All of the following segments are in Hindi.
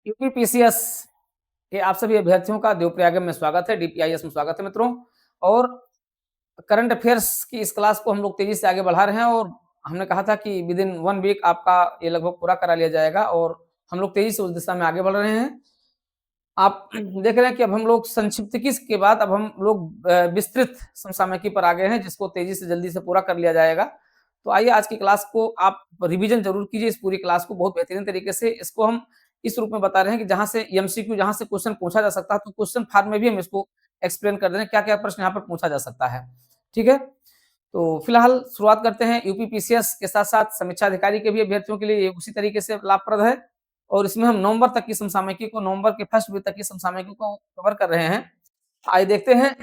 यूपीपीसीएस के आप सभी अभ्यर्थियों का देवप्रयाग में स्वागत है, डीपीआईएस में स्वागत है मित्रों। और करंट अफेयर्स की इस क्लास को हम लोग तेजी से आगे बढ़ा रहे हैं और हमने कहा था कि विद इन 1 वीक आपका ये लगभग पूरा करा लिया जाएगा और हम लोग तेजी से उस दिशा में आगे बढ़ रहे हैं। आप देख रहे हैं कि अब हम लोग संक्षिप्तकी के बाद अब हम लोग विस्तृत समसामयिकी पर आ गए हैं, जिसको तेजी से जल्दी से पूरा कर लिया जाएगा। तो आइए आज की क्लास को आप रिवीजन जरूर कीजिए, इस पूरी क्लास को बहुत बेहतरीन तरीके से। इसको हम इस रूप में बता रहे हैं कि जहां से एमसीक्यू, जहां से क्वेश्चन पूछा जा सकता है, तो क्वेश्चन फॉर्म में भी हम इसको एक्सप्लेन कर रहे हैं क्या क्या प्रश्न यहाँ पर पूछा जा सकता है। ठीक है, तो फिलहाल शुरुआत करते हैं। यूपीपीसीएस के साथ साथ समीक्षा अधिकारी के भी अभ्यर्थियों के लिए ये उसी तरीके से लाभप्रद है और इसमें हम नवंबर तक की समसामयिकी को, नवंबर के फर्स्ट वीक तक की समसामयिकी को कवर कर रहे हैं। आइए देखते हैं।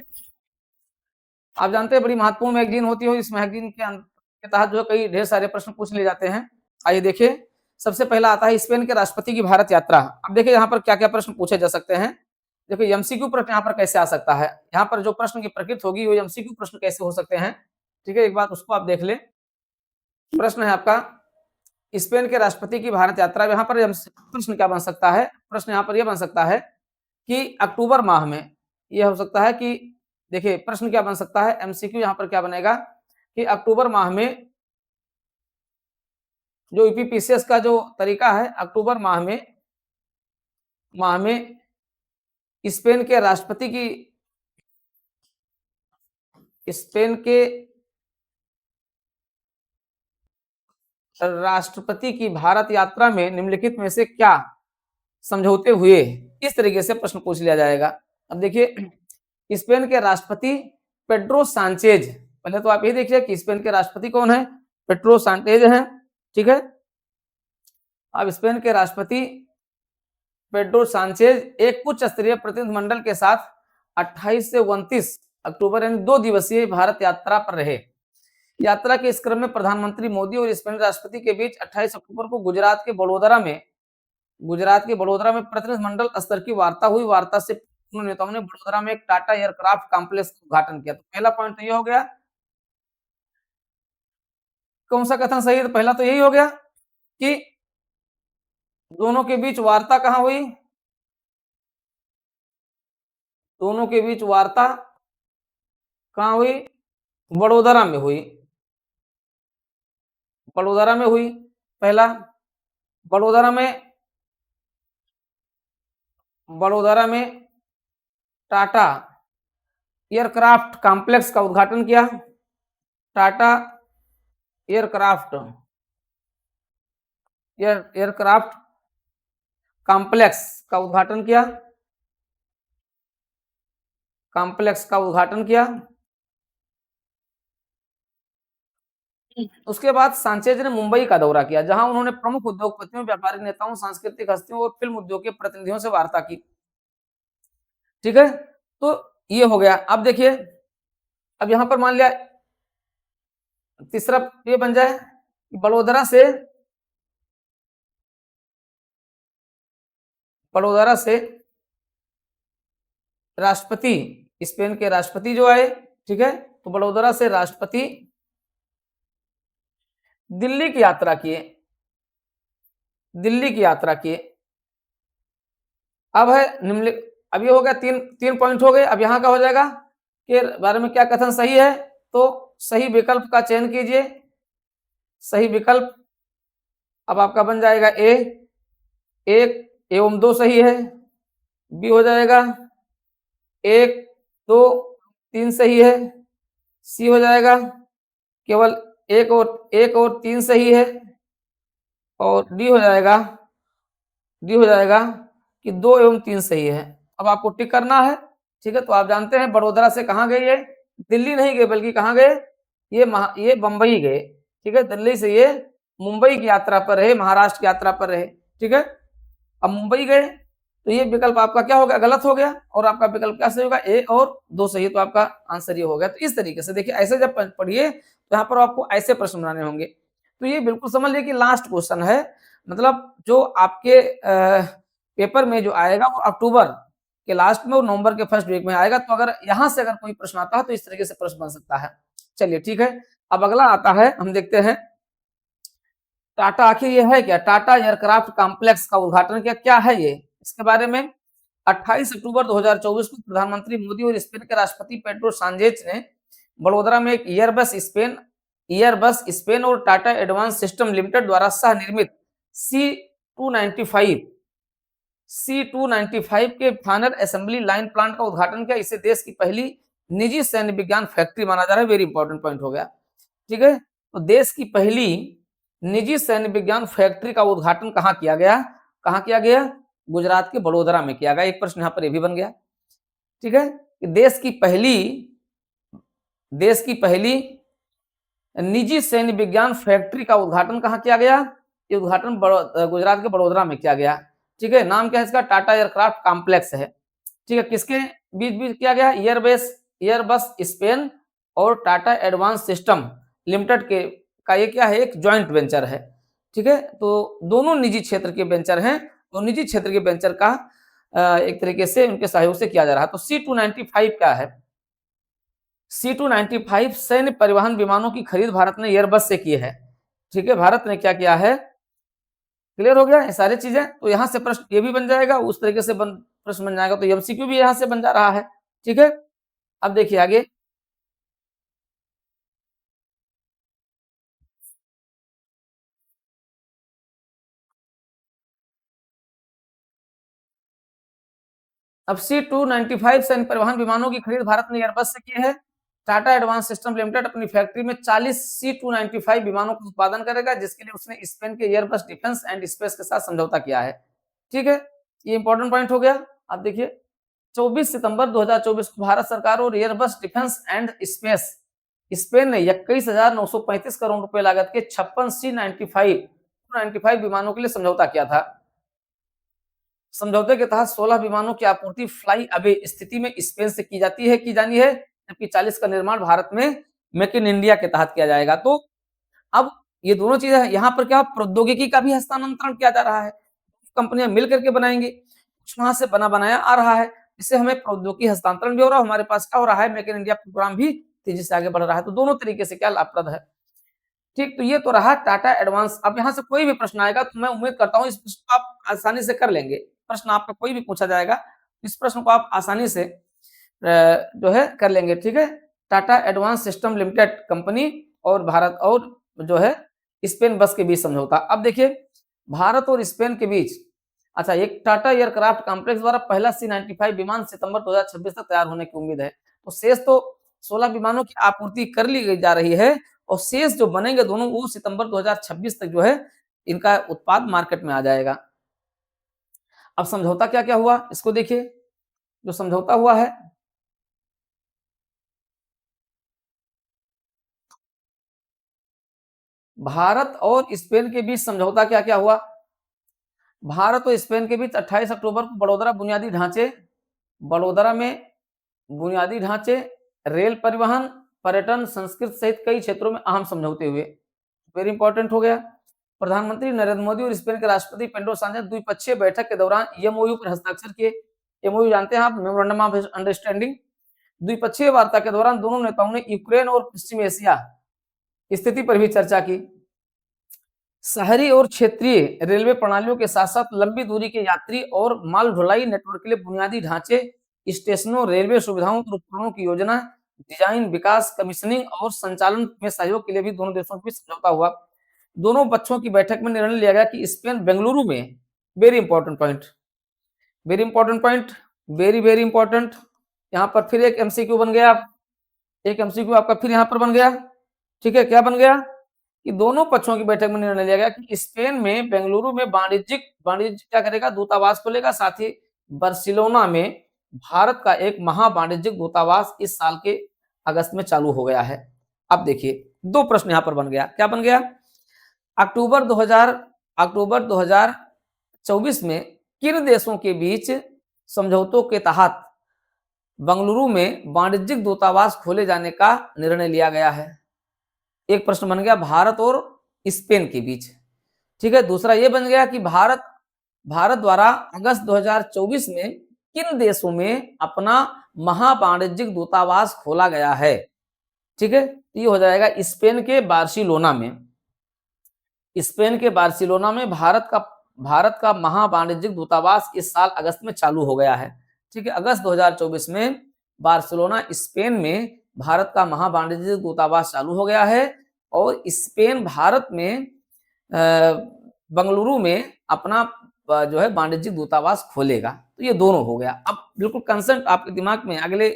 आप जानते हैं बड़ी महत्वपूर्ण मैगजीन होती है, इस मैगजीन के तहत जो कई ढेर सारे प्रश्न पूछ लिए जाते हैं। आइए देखिए, सबसे पहला आता है स्पेन के राष्ट्रपति की भारत यात्रा। अब देखिए यहाँ पर क्या क्या प्रश्न पूछे जा सकते हैं। देखिए एमसीक्यू प्रश्न यहाँ पर कैसे आ सकता है, यहाँ पर जो प्रश्न की प्रकृति होगी वो एमसीक्यू प्रश्न कैसे हो सकते हैं। ठीक है, एक बात उसको आप देख ले। प्रश्न है आपका स्पेन के राष्ट्रपति की भारत यात्रा। यहाँ पर प्रश्न क्या बन सकता है, प्रश्न यहाँ पर यह बन सकता है कि अक्टूबर माह में, यह हो सकता है कि देखिए प्रश्न क्या बन सकता है, एमसीक्यू यहाँ पर क्या बनेगा कि अक्टूबर माह में जो यूपीपीसीएस का जो तरीका है, अक्टूबर माह में स्पेन के राष्ट्रपति की भारत यात्रा में निम्नलिखित में से क्या समझौते हुए, इस तरीके से प्रश्न पूछ लिया जाएगा। अब देखिए स्पेन के राष्ट्रपति पेड्रो सांचेज, पहले तो आप ये देखिए कि स्पेन के राष्ट्रपति कौन है, पेड्रो सांचेज हैं। ठीक है, अब स्पेन के राष्ट्रपति पेड्रो सांचेज एक उच्च स्तरीय प्रतिनिधिमंडल के साथ 28 से 29 अक्टूबर यानी 2 दिवसीय भारत यात्रा पर रहे। यात्रा के इस क्रम में प्रधानमंत्री मोदी और स्पेन राष्ट्रपति के बीच 28 अक्टूबर को गुजरात के बड़ोदरा में प्रतिनिधिमंडल स्तर की वार्ता हुई। वार्ता से नेताओं ने बड़ोदरा में एक टाटा एयरक्राफ्ट कॉम्प्लेक्स का उद्घाटन किया। तो पहला पॉइंट तो ये हो गया, कौन सा कथन सही है, तो पहला तो यही हो गया कि दोनों के बीच वार्ता कहां हुई, दोनों के बीच वार्ता कहां हुई, बड़ोदरा में हुई, बड़ोदरा में हुई। पहला, बड़ोदरा में टाटा एयरक्राफ्ट कॉम्प्लेक्स का उद्घाटन किया, टाटा एयरक्राफ्ट कॉम्प्लेक्स का उद्घाटन किया, उसके बाद सांचेज ने मुंबई का दौरा किया, जहां उन्होंने प्रमुख उद्योगपतियों, व्यापारिक नेताओं, सांस्कृतिक हस्तियों और फिल्म उद्योग के प्रतिनिधियों से वार्ता की। ठीक है, तो ये हो गया। अब देखिए, अब यहां पर मान लिया तीसरा ये बन जाए बड़ोदरा से राष्ट्रपति, स्पेन के राष्ट्रपति जो आए। ठीक है, तो बड़ोदरा से राष्ट्रपति दिल्ली की यात्रा किए। अब है निम्नलिखित, अब ये हो गया तीन पॉइंट हो गए। अब यहाँ का हो जाएगा के बारे में क्या कथन सही है, तो सही विकल्प का चयन कीजिए। सही विकल्प अब आपका बन जाएगा ए, 1 एवं 2 सही है। बी हो जाएगा 1, 2, 3 सही है। सी हो जाएगा केवल 1 और 3 सही है। और डी हो जाएगा कि 2 एवं 3 सही है। अब आपको टिक करना है। ठीक है, तो आप जानते हैं बड़ोदरा से कहाँ गए, ये दिल्ली नहीं गए बल्कि कहाँ गए, ये बंबई गए। ठीक है, दिल्ली से ये मुंबई की यात्रा पर रहे, महाराष्ट्र की यात्रा पर रहे। ठीक है, अब मुंबई गए तो ये विकल्प आपका क्या हो गया, गलत हो गया। और आपका विकल्प क्या सही होगा, ए और 2 सही है। तो आपका आंसर ये हो गया। तो इस तरीके से देखिए, ऐसे जब पढ़िए तो यहाँ पर आपको ऐसे प्रश्न बनाने होंगे। तो ये बिल्कुल समझ लीजिए कि लास्ट क्वेश्चन है, मतलब जो आपके पेपर में जो आएगा वो अक्टूबर के लास्ट में और नवंबर के फर्स्ट वीक में आएगा। तो अगर यहाँ से अगर कोई प्रश्न आता है तो इस तरीके से प्रश्न बन सकता है। चलिए ठीक है, अब अगला आता है, हम देखते हैं टाटा आखिर ये है क्या, टाटा एयरक्राफ्ट कॉम्प्लेक्स का उद्घाटन किया, क्या है ये, इसके बारे में 28 अक्टूबर 2024 को प्रधानमंत्री मोदी और स्पेन के राष्ट्रपति पेड्रो साnchez ने बड़ोदरा में एक ईयरबस स्पेन और टाटा एडवांस सिस्टम लिमिटेड द्वारा सह निर्मित C295 के फाइनल असेंबली लाइन प्लांट का उद्घाटन किया। इसे देश की पहली निजी सैन्य विज्ञान फैक्ट्री माना जा रहा है। वेरी इंपॉर्टेंट पॉइंट हो गया। ठीक है, तो देश की पहली निजी सैन्य विज्ञान फैक्ट्री का उद्घाटन कहाँ किया गया? गुजरात के बड़ोदरा में किया गया। एक प्रश्न यहाँ पर यह भी बन गया। ठीक है, कि देश की पहली निजी सैन्य विज्ञान फैक्ट्री का उद्घाटन कहाँ किया गया? ये उद्घाटन गुजरात के बड़ोदरा में किया गया। ठीक है, नाम क्या है इसका? टाटा एयरक्राफ्ट कॉम्प्लेक्स है। ठीक है, किसके बीच किया गया? ईयरबस स्पेन और टाटा एडवांस सिस्टम लिमिटेड का ये क्या है? एक ज्वाइंट वेंचर है। ठीक है, तो दोनों निजी क्षेत्र के वेंचर हैं और निजी क्षेत्र के वेंचर का एक तरीके से उनके सहयोग से किया जा रहा है। तो C295 क्या है? C295 सैन्य परिवहन विमानों की खरीद भारत ने एयरबस से की है। ठीक है, भारत ने क्या किया है? क्लियर हो गया ये सारी चीजें। तो यहां से प्रश्न ये भी बन जाएगा, उस तरीके से प्रश्न बन जाएगा। तो MCQ भी यहां से बन जा रहा है। ठीक है, अब देखिए आगे। अब C295 सैन्य परिवहन विमानों की खरीद भारत ने एयरबस से की है। टाटा एडवांस सिस्टम लिमिटेड अपनी फैक्ट्री में 40 C295 विमानों का उत्पादन करेगा, जिसके लिए उसने स्पेन के एयरबस डिफेंस एंड स्पेस के साथ समझौता किया है। ठीक है, ये इंपॉर्टेंट पॉइंट हो गया। अब देखिए 24 सितंबर 2024 को भारत सरकार और Airbus defence and space Spain ने 21,935 करोड़ रुपए लागत के 56 C95 विमानों के लिए समझौता किया था। समझौते के तहत 16 विमानों की आपूर्ति फ्लाई अवे स्थिति में स्पेन से की जानी है, जबकि 40 का निर्माण भारत में मेक इन इंडिया के तहत किया जाएगा। तो अब ये दोनों चीजें यहाँ पर क्या प्रौद्योगिकी का भी हस्तांतरण किया जा रहा है। कंपनियां मिल करके बनाएंगी, कुछ वहां से बना बनाया आ रहा है, इससे हमें प्रौद्योगिकी हस्तांतरण भी हो रहा है, हमारे पास क्या हो रहा है? मेक इन इंडिया प्रोग्राम भी तेजी से आगे बढ़ रहा है। तो दोनों तरीके से क्या लाभप्रद है। ठीक, तो ये तो रहा टाटा एडवांस। अब यहाँ से कोई भी प्रश्न आएगा तो मैं उम्मीद करता हूँ इस प्रश्न को आप आसानी से कर लेंगे। प्रश्न आपका कोई भी पूछा जाएगा, इस प्रश्न को आप आसानी से जो है कर लेंगे। ठीक है, Tata advance system limited company और भारत और जो है स्पेन बस के बीच समझौता। अब देखिए भारत और स्पेन के बीच, अच्छा, एक टाटा एयरक्राफ्ट कॉम्प्लेक्स द्वारा पहला C95 विमान सितंबर 2026 तक तैयार होने की उम्मीद है। तो शेष तो 16 विमानों की आपूर्ति कर ली जा रही है और शेष जो बनेंगे दोनों वो सितंबर 2026 तक जो है इनका उत्पाद मार्केट में आ जाएगा। अब समझौता क्या क्या हुआ इसको देखिए। जो समझौता हुआ है, भारत और स्पेन के बीच समझौता क्या क्या हुआ? भारत और स्पेन के बीच 28 अक्टूबर को बड़ोदरा में बुनियादी ढांचे, रेल परिवहन, पर्यटन, संस्कृत सहित कई क्षेत्रों में अहम समझौते हुए। वेरी इंपॉर्टेंट हो गया। प्रधानमंत्री नरेंद्र मोदी और स्पेन के राष्ट्रपति पेड्रो साnchez द्विपक्षीय बैठक के दौरान MOU पर हस्ताक्षर किए। MOU जानते हैं आप, मेमोरेंडम ऑफ अंडरस्टैंडिंग। द्विपक्षीय वार्ता के दौरान दोनों नेताओं ने यूक्रेन और पश्चिम एशिया स्थिति पर भी चर्चा की। शहरी और क्षेत्रीय रेलवे प्रणालियों के साथ साथ लंबी दूरी के यात्री और माल ढुलाई नेटवर्क के लिए बुनियादी ढांचे, स्टेशनों, रेलवे सुविधाओं और उपकरणों की योजना, डिजाइन, विकास, कमीशनिंग और संचालन में सहयोग के लिए भी दोनों देशों के बीच समझौता हुआ। दोनों पक्षों की बैठक में निर्णय लिया गया कि स्पेन बेंगलुरु में, very important point, very important, यहाँ पर फिर एक MCQ बन गया। एक MCQ आपका फिर यहाँ पर बन गया। ठीक है, क्या बन गया? कि दोनों पक्षों की बैठक में निर्णय लिया गया कि स्पेन में बेंगलुरु में वाणिज्य क्या करेगा? दूतावास खोलेगा। साथ ही बार्सिलोना में भारत का एक महावाणिज्यिक दूतावास इस साल के अगस्त में चालू हो गया है। अब देखिए दो प्रश्न यहां पर बन गया। क्या बन गया? अक्टूबर 2024 में किन देशों के बीच समझौतों के तहत बंगलुरु में वाणिज्यिक दूतावास खोले जाने का निर्णय लिया गया है? एक प्रश्न बन गया भारत और स्पेन के बीच। ठीक है, दूसरा ये बन गया कि भारत द्वारा अगस्त 2024 में किन देशों में अपना महावाणिज्यिक दूतावास खोला गया है? ठीक है, ये हो जाएगा स्पेन के बार्सिलोना में। भारत का भारत का महावाणिज्यिक दूतावास इस साल अगस्त में चालू हो गया है। ठीक है, अगस्त 2024 में बार्सिलोना स्पेन में भारत का महावाणिज्यिक दूतावास चालू हो गया है और स्पेन भारत में बंगलुरु में अपना जो है वाणिज्यिक दूतावास खोलेगा। तो ये दोनों हो गया। अब बिल्कुल कंसेंट आपके दिमाग में अगले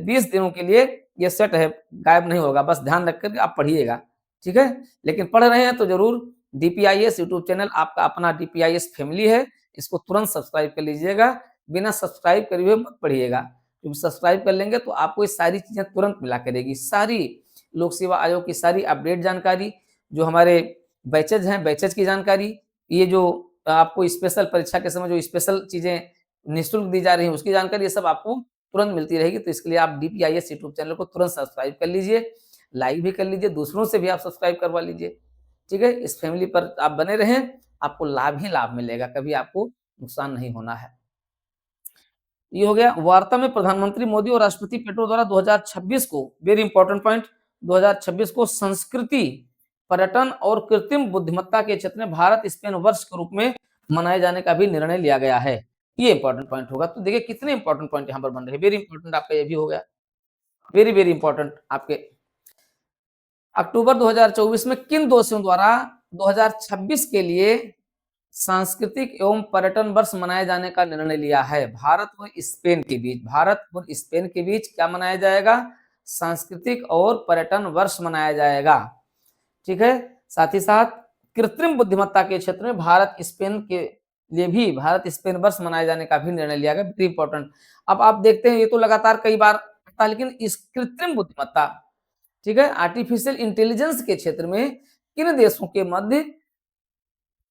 20 दिनों के लिए ये सेट है, गायब नहीं होगा, बस ध्यान रख कर आप पढ़िएगा। ठीक है, लेकिन पढ़ रहे हैं तो जरूर डीपीआईएस यूट्यूब चैनल आपका अपना डीपीआईएस फैमिली है, इसको तुरंत सब्सक्राइब कर लीजिएगा। बिना सब्सक्राइब करे हुए मत पढ़िएगा, क्योंकि सब्सक्राइब कर लेंगे तो आपको ये सारी चीजें तुरंत मिला करेगी। सारी लोक सेवा आयोग की सारी अपडेट जानकारी, जो हमारे बैचेज हैं, बैचेज की जानकारी, ये जो आपको स्पेशल परीक्षा के समय जो स्पेशल चीजें निःशुल्क दी जा रही हैं उसकी जानकारी, ये सब आपको तुरंत मिलती रहेगी। तो इसके लिए आप डीपीआईएस यूट्यूब चैनल को तुरंत सब्सक्राइब कर लीजिए, लाइक भी कर लीजिए, दूसरों से भी आप सब्सक्राइब करवा लीजिए। ठीक है, इस फैमिली पर आप बने रहें, आपको लाभ ही लाभ मिलेगा, कभी आपको नुकसान नहीं होना है। ये हो गया। वार्ता में प्रधानमंत्री मोदी और राष्ट्रपति पेट्रो द्वारा 2026 को, वेरी इंपॉर्टेंट पॉइंट, 2026 को संस्कृति, पर्यटन और कृत्रिम बुद्धिमत्ता के क्षेत्र में भारत स्पेन वर्ष के रूप में मनाए जाने का भी निर्णय लिया गया है। ये इंपॉर्टेंट पॉइंट होगा। तो देखिए कितने इंपॉर्टेंट पॉइंट यहाँ पर बन रहे हैं। वेरी इंपॉर्टेंट आपका ये भी हो गया, वेरी वेरी इंपॉर्टेंट आपके। अक्टूबर 2024 में किन देशों द्वारा 2026 के लिए सांस्कृतिक एवं पर्यटन वर्ष मनाए जाने का निर्णय लिया है? भारत और स्पेन के बीच, भारत और स्पेन के बीच क्या मनाया जाएगा? सांस्कृतिक और पर्यटन वर्ष मनाया जाएगा। ठीक है, साथ ही साथ कृत्रिम बुद्धिमत्ता के क्षेत्र में भारत स्पेन के लिए भी भारत स्पेन वर्ष मनाए जाने का भी निर्णय लिया गया। Very important. अब आप देखते हैं ये तो लगातार कई बार आता है, लेकिन इस कृत्रिम बुद्धिमत्ता, ठीक है, आर्टिफिशियल इंटेलिजेंस के क्षेत्र में किन देशों के मध्य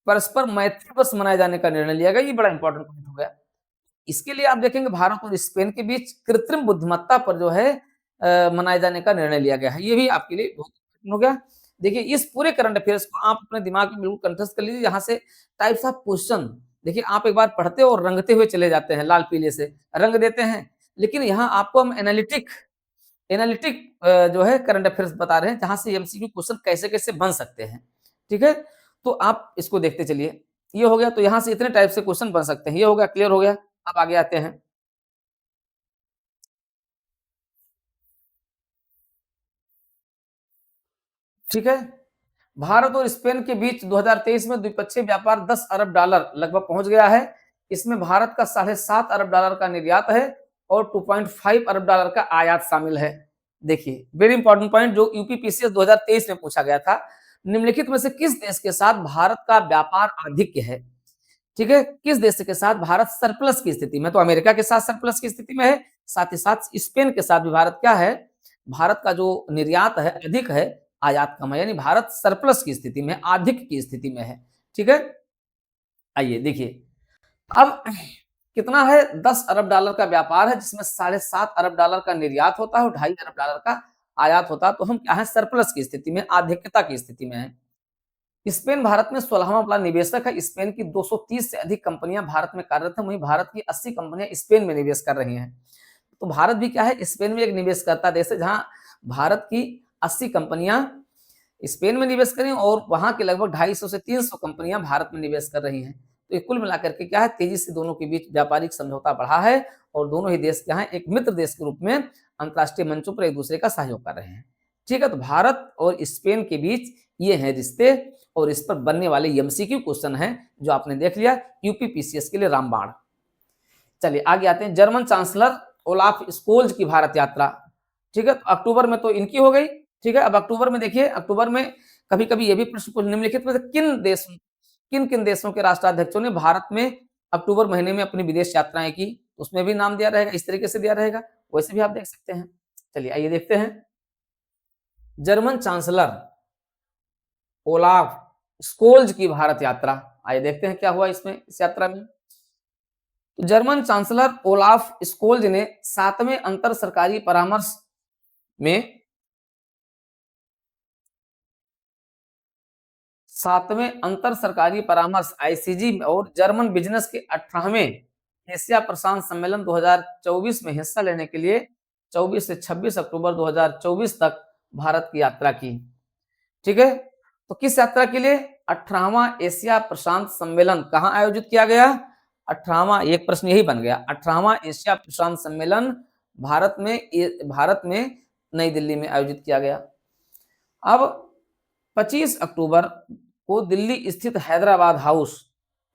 परस्पर मैत्री वर्ष मनाए जाने का निर्णय लिया गया? ये बड़ा इंपॉर्टेंट पॉइंट हो गया। इसके लिए आप देखेंगे भारत और स्पेन के बीच कृत्रिम बुद्धिमत्ता पर जो है मनाए जाने का निर्णय लिया गया है। ये भी आपके लिए बहुत महत्वपूर्ण हो गया। देखिए इस पूरे करंट अफेयर्स को आप अपने दिमाग में बिल्कुल कंठस्थ कर लीजिए। यहाँ से टाइप्स ऑफ क्वेश्चन देखिए, आप एक बार पढ़ते और रंगते हुए चले जाते हैं, लाल पीले से रंग देते हैं, लेकिन यहाँ आपको हम एनालिटिक एनालिटिक जो है करंट अफेयर्स बता रहे हैं, जहां से एमसीक्यू क्वेश्चन कैसे कैसे बन सकते हैं। ठीक है, तो आप इसको देखते चलिए। ये हो गया, तो यहाँ से इतने टाइप से क्वेश्चन बन सकते हैं। ये हो गया, क्लियर हो गया। अब आगे आते हैं। ठीक है, भारत और स्पेन के बीच 2023 में द्विपक्षीय व्यापार 10 अरब डॉलर लगभग पहुंच गया है। इसमें भारत का 7.5 अरब डॉलर का निर्यात है और 2.5 अरब डॉलर का आयात शामिल है। देखिए वेरी इंपॉर्टेंट पॉइंट जो यूपीपीसीएस 2023 में पूछा गया था, निम्नलिखित में से किस देश के साथ भारत का व्यापार आधिक्य है? ठीक है, किस देश के साथ भारत सरप्लस की स्थिति में? तो अमेरिका के साथ सरप्लस की स्थिति में है, साथ ही साथ स्पेन के साथ भी भारत क्या है, भारत का जो निर्यात है अधिक है, आयात कम है, यानी भारत सरप्लस की स्थिति में, आधिक्य की स्थिति में है। ठीक है, आइए देखिए अब कितना है, 10 अरब डॉलर का व्यापार है, जिसमें 7.5 अरब डॉलर का निर्यात होता है और 2.5 अरब डॉलर का आयात होता है। तो हम क्या है, सरप्लस की स्थिति में, आधिक्यता की स्थिति में है। स्पेन भारत में 16वां बड़ा निवेशक है। स्पेन की 230 से अधिक कंपनियां भारत में कार्यरत हैं, वहीं भारत की 80 कंपनियां स्पेन में निवेश कर रही हैं। तो भारत भी क्या है, स्पेन में एक निवेशकर्ता देश है, जहां भारत की 80 कंपनियां स्पेन में निवेश करें और वहां के लगभग 250 से 300 कंपनियां भारत में निवेश कर रही हैं। तो ये कुल मिलाकर के क्या है, तेजी से दोनों के बीच व्यापारिक समझौता बढ़ा है और दोनों ही देश क्या है, एक मित्र देश के रूप में अंतर्राष्ट्रीय मंचों पर एक दूसरे का सहयोग कर रहे हैं। ठीक है, तो भारत और स्पेन के बीच ये है रिश्ते और इस पर बनने वाले एमसीक्यू क्वेश्चन है जो आपने देख लिया यूपीपीसीएस के लिए रामबाण। चलिए आगे आते हैं। जर्मन चांसलर ओलाफ स्कोल्ज की भारत यात्रा। ठीक है, तो अक्टूबर में तो इनकी हो गई। ठीक है, अब अक्टूबर में देखिए, अक्टूबर में कभी कभी ये भी प्रश्न निम्नलिखित में से किन किन देशों के राष्ट्राध्यक्षों ने भारत में अक्टूबर महीने में अपनी विदेश यात्राएं की? उसमें भी नाम दिया रहेगा, इस तरीके से दिया रहेगा, वैसे भी आप देख सकते हैं। चलिए आइए देखते हैं। जर्मन चांसलर ओलाफ स्कोल्ज की भारत यात्रा, आइए देखते हैं क्या हुआ इसमें, इस यात्रा में। तो जर्मन चांसलर ओलाफ स्कोल्ज ने 7वें अंतर सरकारी परामर्श में 7वें अंतर सरकारी परामर्श आईसीजी और जर्मन बिजनेस के 18वें एशिया प्रशांत सम्मेलन 2024 में हिस्सा लेने के लिए 24 से 26 अक्टूबर 2024 तक भारत की यात्रा की। ठीक है, तो किस यात्रा के लिए? 18वां एशिया प्रशांत सम्मेलन कहाँ आयोजित किया गया? 18वां, एक प्रश्न यही बन गया। 18वां एशिया प्रशांत सम्मेलन भारत में नई दिल्ली में आयोजित किया गया। अब 25 अक्टूबर को दिल्ली स्थित हैदराबाद हाउस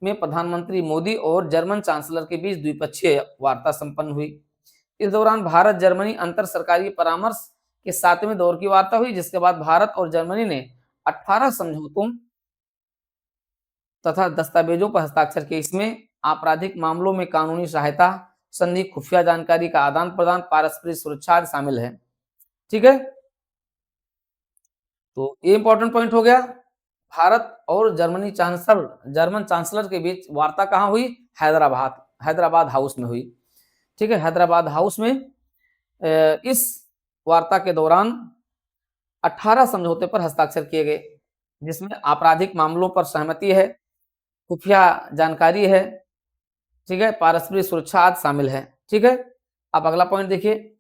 में प्रधानमंत्री मोदी और जर्मन चांसलर के बीच द्विपक्षीय वार्ता संपन्न हुई। इस दौरान भारत जर्मनी अंतर सरकारी परामर्श के 7वें दौर की वार्ता हुई, जिसके बाद भारत और जर्मनी ने 18 समझौतों तथा दस्तावेजों पर हस्ताक्षर किए। इसमें आपराधिक मामलों में कानूनी सहायता, संधि, खुफिया जानकारी का आदान प्रदान, पारस्परिक सुरक्षा आदि शामिल है। ठीक है, तो ये इंपॉर्टेंट पॉइंट हो गया। भारत और जर्मन चांसलर के बीच वार्ता कहाँ हुई? हैदराबाद हाउस में हुई। ठीक है, हैदराबाद हाउस में इस वार्ता के दौरान 18 समझौते पर हस्ताक्षर किए गए, जिसमें आपराधिक मामलों पर सहमति है, खुफिया जानकारी है, ठीक है, पारस्परिक सुरक्षा आदि शामिल है। ठीक है, अब अगला पॉइंट देखिए।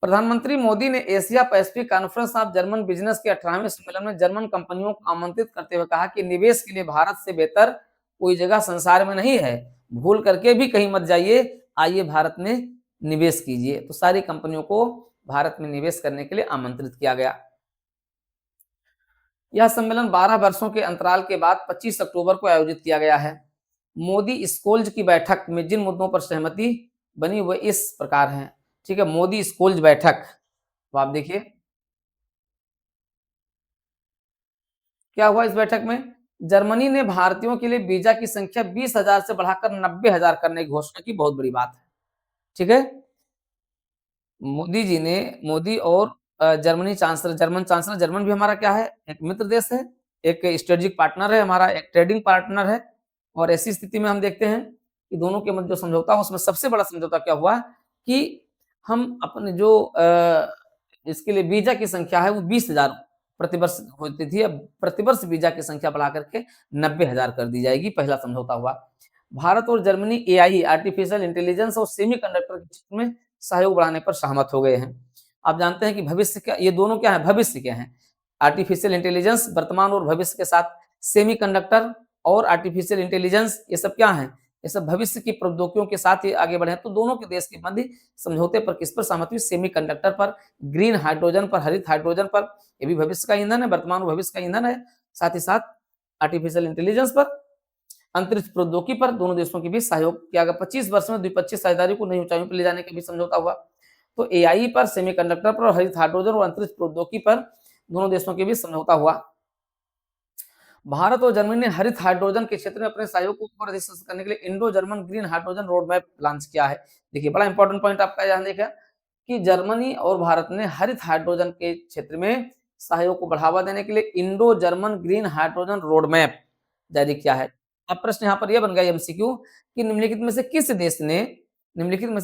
प्रधानमंत्री मोदी ने Asia Pacific conference of German business के 18वें सम्मेलन में जर्मन कंपनियों को आमंत्रित करते हुए कहा कि निवेश के लिए भारत से बेहतर कोई जगह संसार में नहीं है, भूल करके भी कहीं मत जाइए, आइए भारत में निवेश कीजिए। तो सारी कंपनियों को भारत में निवेश करने के लिए आमंत्रित किया गया। यह सम्मेलन 12 वर्षों के अंतराल के बाद 25 अक्टूबर को आयोजित किया गया है। मोदी स्कोल्ज की बैठक में जिन मुद्दों पर सहमति बनी वह इस प्रकार हैं। ठीक है, मोदी स्कोल्ज बैठक, तो आप देखिए क्या हुआ इस बैठक में। जर्मनी ने भारतीयों के लिए वीजा की संख्या 20,000 से बढ़ाकर 90,000 करने की घोषणा की, बहुत बड़ी बात है। ठीक है, मोदी और जर्मन चांसलर, जर्मन भी हमारा क्या है, एक मित्र देश है, एक स्ट्रेटेजिक पार्टनर है हमारा, एक ट्रेडिंग पार्टनर है। और ऐसी स्थिति में हम देखते हैं कि दोनों के मध्य जो समझौता हो, उसमें सबसे बड़ा समझौता क्या हुआ कि हम अपने जो इसके लिए वीजा की संख्या है वो 20,000 प्रतिवर्ष होती थी, अब प्रतिवर्ष वीजा की संख्या बढ़ा करके 90,000 कर दी जाएगी। पहला समझौता हुआ। भारत और जर्मनी एआई, आर्टिफिशियल इंटेलिजेंस और सेमीकंडक्टर के क्षेत्र में सहयोग बढ़ाने पर सहमत हो गए हैं। आप जानते हैं कि भविष्य क्या, ये दोनों क्या है, भविष्य क्या है। आर्टिफिशियल इंटेलिजेंस वर्तमान और भविष्य के साथ, सेमीकंडक्टर और आर्टिफिशियल इंटेलिजेंस ये सब क्या है, ये सब भविष्य की प्रौद्योगिकियों के साथ ही आगे बढ़े। तो दोनों के देश के मध्य समझौते पर किस पर सहमति हुई? सेमीकंडक्टर पर, ग्रीन हाइड्रोजन पर, हरित हाइड्रोजन पर, ये भी भविष्य का ईंधन है, वर्तमान और भविष्य का ईंधन है। साथ ही साथ आर्टिफिशियल इंटेलिजेंस पर, अंतरिक्ष प्रौद्योगिकी पर दोनों देशों के बीच सहयोग किया गया। 25 वर्ष में द्विपक्षीय साझेदारी को नई ऊंचाइयों पर ले जाने का भी समझौता हुआ। तो एआई पर, सेमीकंडक्टर पर, हरित हाइड्रोजन और अंतरिक्ष प्रौद्योगिकी पर दोनों देशों के बीच समझौता हुआ। भारत और जर्मनी ने हरित हाइड्रोजन के क्षेत्र में अपने सहयोग को और अधिक करने के लिए Indo German green hydrogen road map launch किया है। देखिए, बड़ा इंपॉर्टेंट पॉइंट आपका यहाँ देखा कि जर्मनी और भारत ने हरित हाइड्रोजन के क्षेत्र में सहयोग को बढ़ावा देने के लिए Indo German green hydrogen road map जारी किया है। अब प्रश्न यहाँ पर यह बन गया एमसीक्यू कि निम्नलिखित में से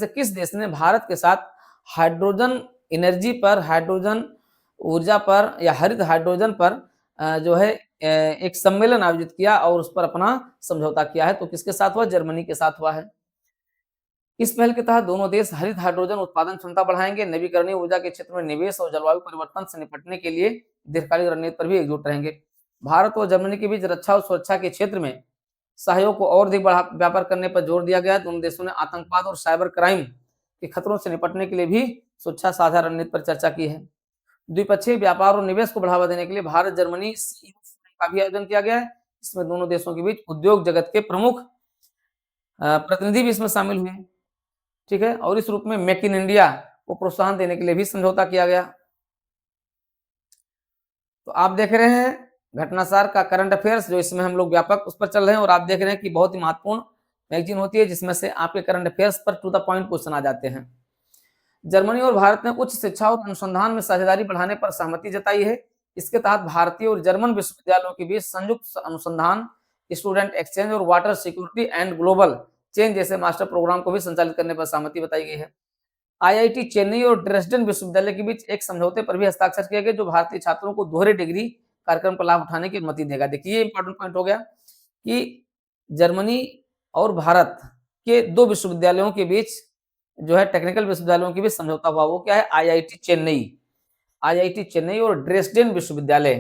किस देश ने भारत के साथ हाइड्रोजन एनर्जी पर, हाइड्रोजन ऊर्जा पर या हरित हाइड्रोजन पर जो है एक सम्मेलन आयोजित किया और उस पर अपना समझौता किया है? तो किसके साथ हुआ? जर्मनी के साथ हुआ है। इस पहल के तहत दोनों देश हरित हाइड्रोजन उत्पादन क्षमता बढ़ाएंगे, नवीकरणीय ऊर्जा के क्षेत्र में निवेश और जलवायु परिवर्तन से निपटने के लिए दीर्घकालिक रणनीति पर भी एकजुट रहेंगे। भारत और जर्मनी के बीच रक्षा और सुरक्षा के क्षेत्र में सहयोग को और अधिक व्यापार करने पर जोर दिया गया। दोनों देशों ने आतंकवाद और साइबर क्राइम के खतरों से निपटने के लिए भी सुरक्षा साझा रणनीति पर चर्चा की है। द्विपक्षीय व्यापार और निवेश को बढ़ावा देने के लिए भारत जर्मनी का भी आयोजन किया गया है। इसमें दोनों देशों के बीच उद्योग जगत के प्रमुख प्रतिनिधि भी इसमें शामिल हुए। ठीक है, और इस रूप में मेक इन इंडिया को प्रोत्साहन देने के लिए भी समझौता किया गया। तो आप देख रहे हैं घटनासार का करंट अफेयर्स, जो इसमें हम लोग व्यापक उस पर चल रहे हैं, और आप देख रहे हैं कि बहुत ही महत्वपूर्ण मैगजीन होती है जिसमें से आपके करंट अफेयर्स पर टू द पॉइंट क्वेश्चन आ जाते हैं। जर्मनी और भारत ने उच्च शिक्षा और अनुसंधान में साझेदारी बढ़ाने पर सहमति जताई है। इसके तहत भारतीय और जर्मन विश्वविद्यालयों के बीच संयुक्त अनुसंधान, स्टूडेंट एक्सचेंज और water security and global change जैसे मास्टर प्रोग्राम को भी संचालित करने पर सहमति बताई गई है। आईआईटी चेन्नई और ड्रेसडेन विश्वविद्यालय के बीच एक समझौते पर भी हस्ताक्षर किए गए, जो भारतीय छात्रों को दोहरे डिग्री कार्यक्रम का लाभ उठाने की अनुमति देगा। देखिए, ये इंपॉर्टेंट पॉइंट हो गया कि जर्मनी और भारत के दो विश्वविद्यालयों के बीच जो है टेक्निकल विश्वविद्यालयों के बीच समझौता हुआ। वो क्या है? आईआईटी चेन्नई और ड्रेसडेन विश्वविद्यालय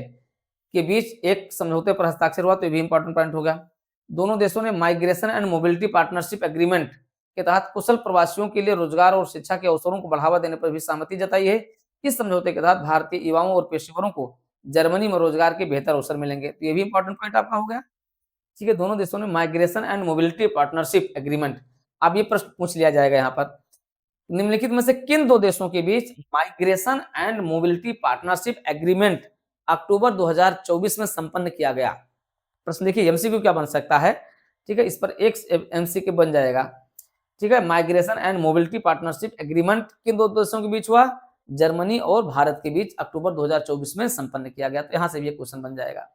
के बीच एक समझौते पर हस्ताक्षर हुआ, तो ये भी इंपॉर्टेंट पॉइंट हो गया। दोनों देशों ने migration and mobility partnership agreement के तहत कुशल प्रवासियों के लिए रोजगार और शिक्षा के अवसरों को बढ़ावा देने पर भी सहमति जताई है। इस समझौते के तहत भारतीय युवाओं और पेशेवरों को जर्मनी में रोजगार के बेहतर अवसर मिलेंगे, तो ये भी इंपॉर्टेंट पॉइंट आपका हो गया। ठीक है, दोनों देशों ने migration and mobility partnership agreement, अब ये प्रश्न पूछ लिया जाएगा यहाँ पर, निम्नलिखित में से किन दो देशों के बीच migration and mobility partnership agreement अक्टूबर 2024 में संपन्न किया गया? प्रश्न देखिए, एमसीक्यू क्या बन सकता है, ठीक है, इस पर एक एमसीक्यू बन जाएगा। ठीक है, migration and mobility partnership agreement किन दो देशों के बीच हुआ? जर्मनी और भारत के बीच अक्टूबर 2024 में संपन्न किया गया, तो यहां से भी एक क्वेश्चन बन जाएगा,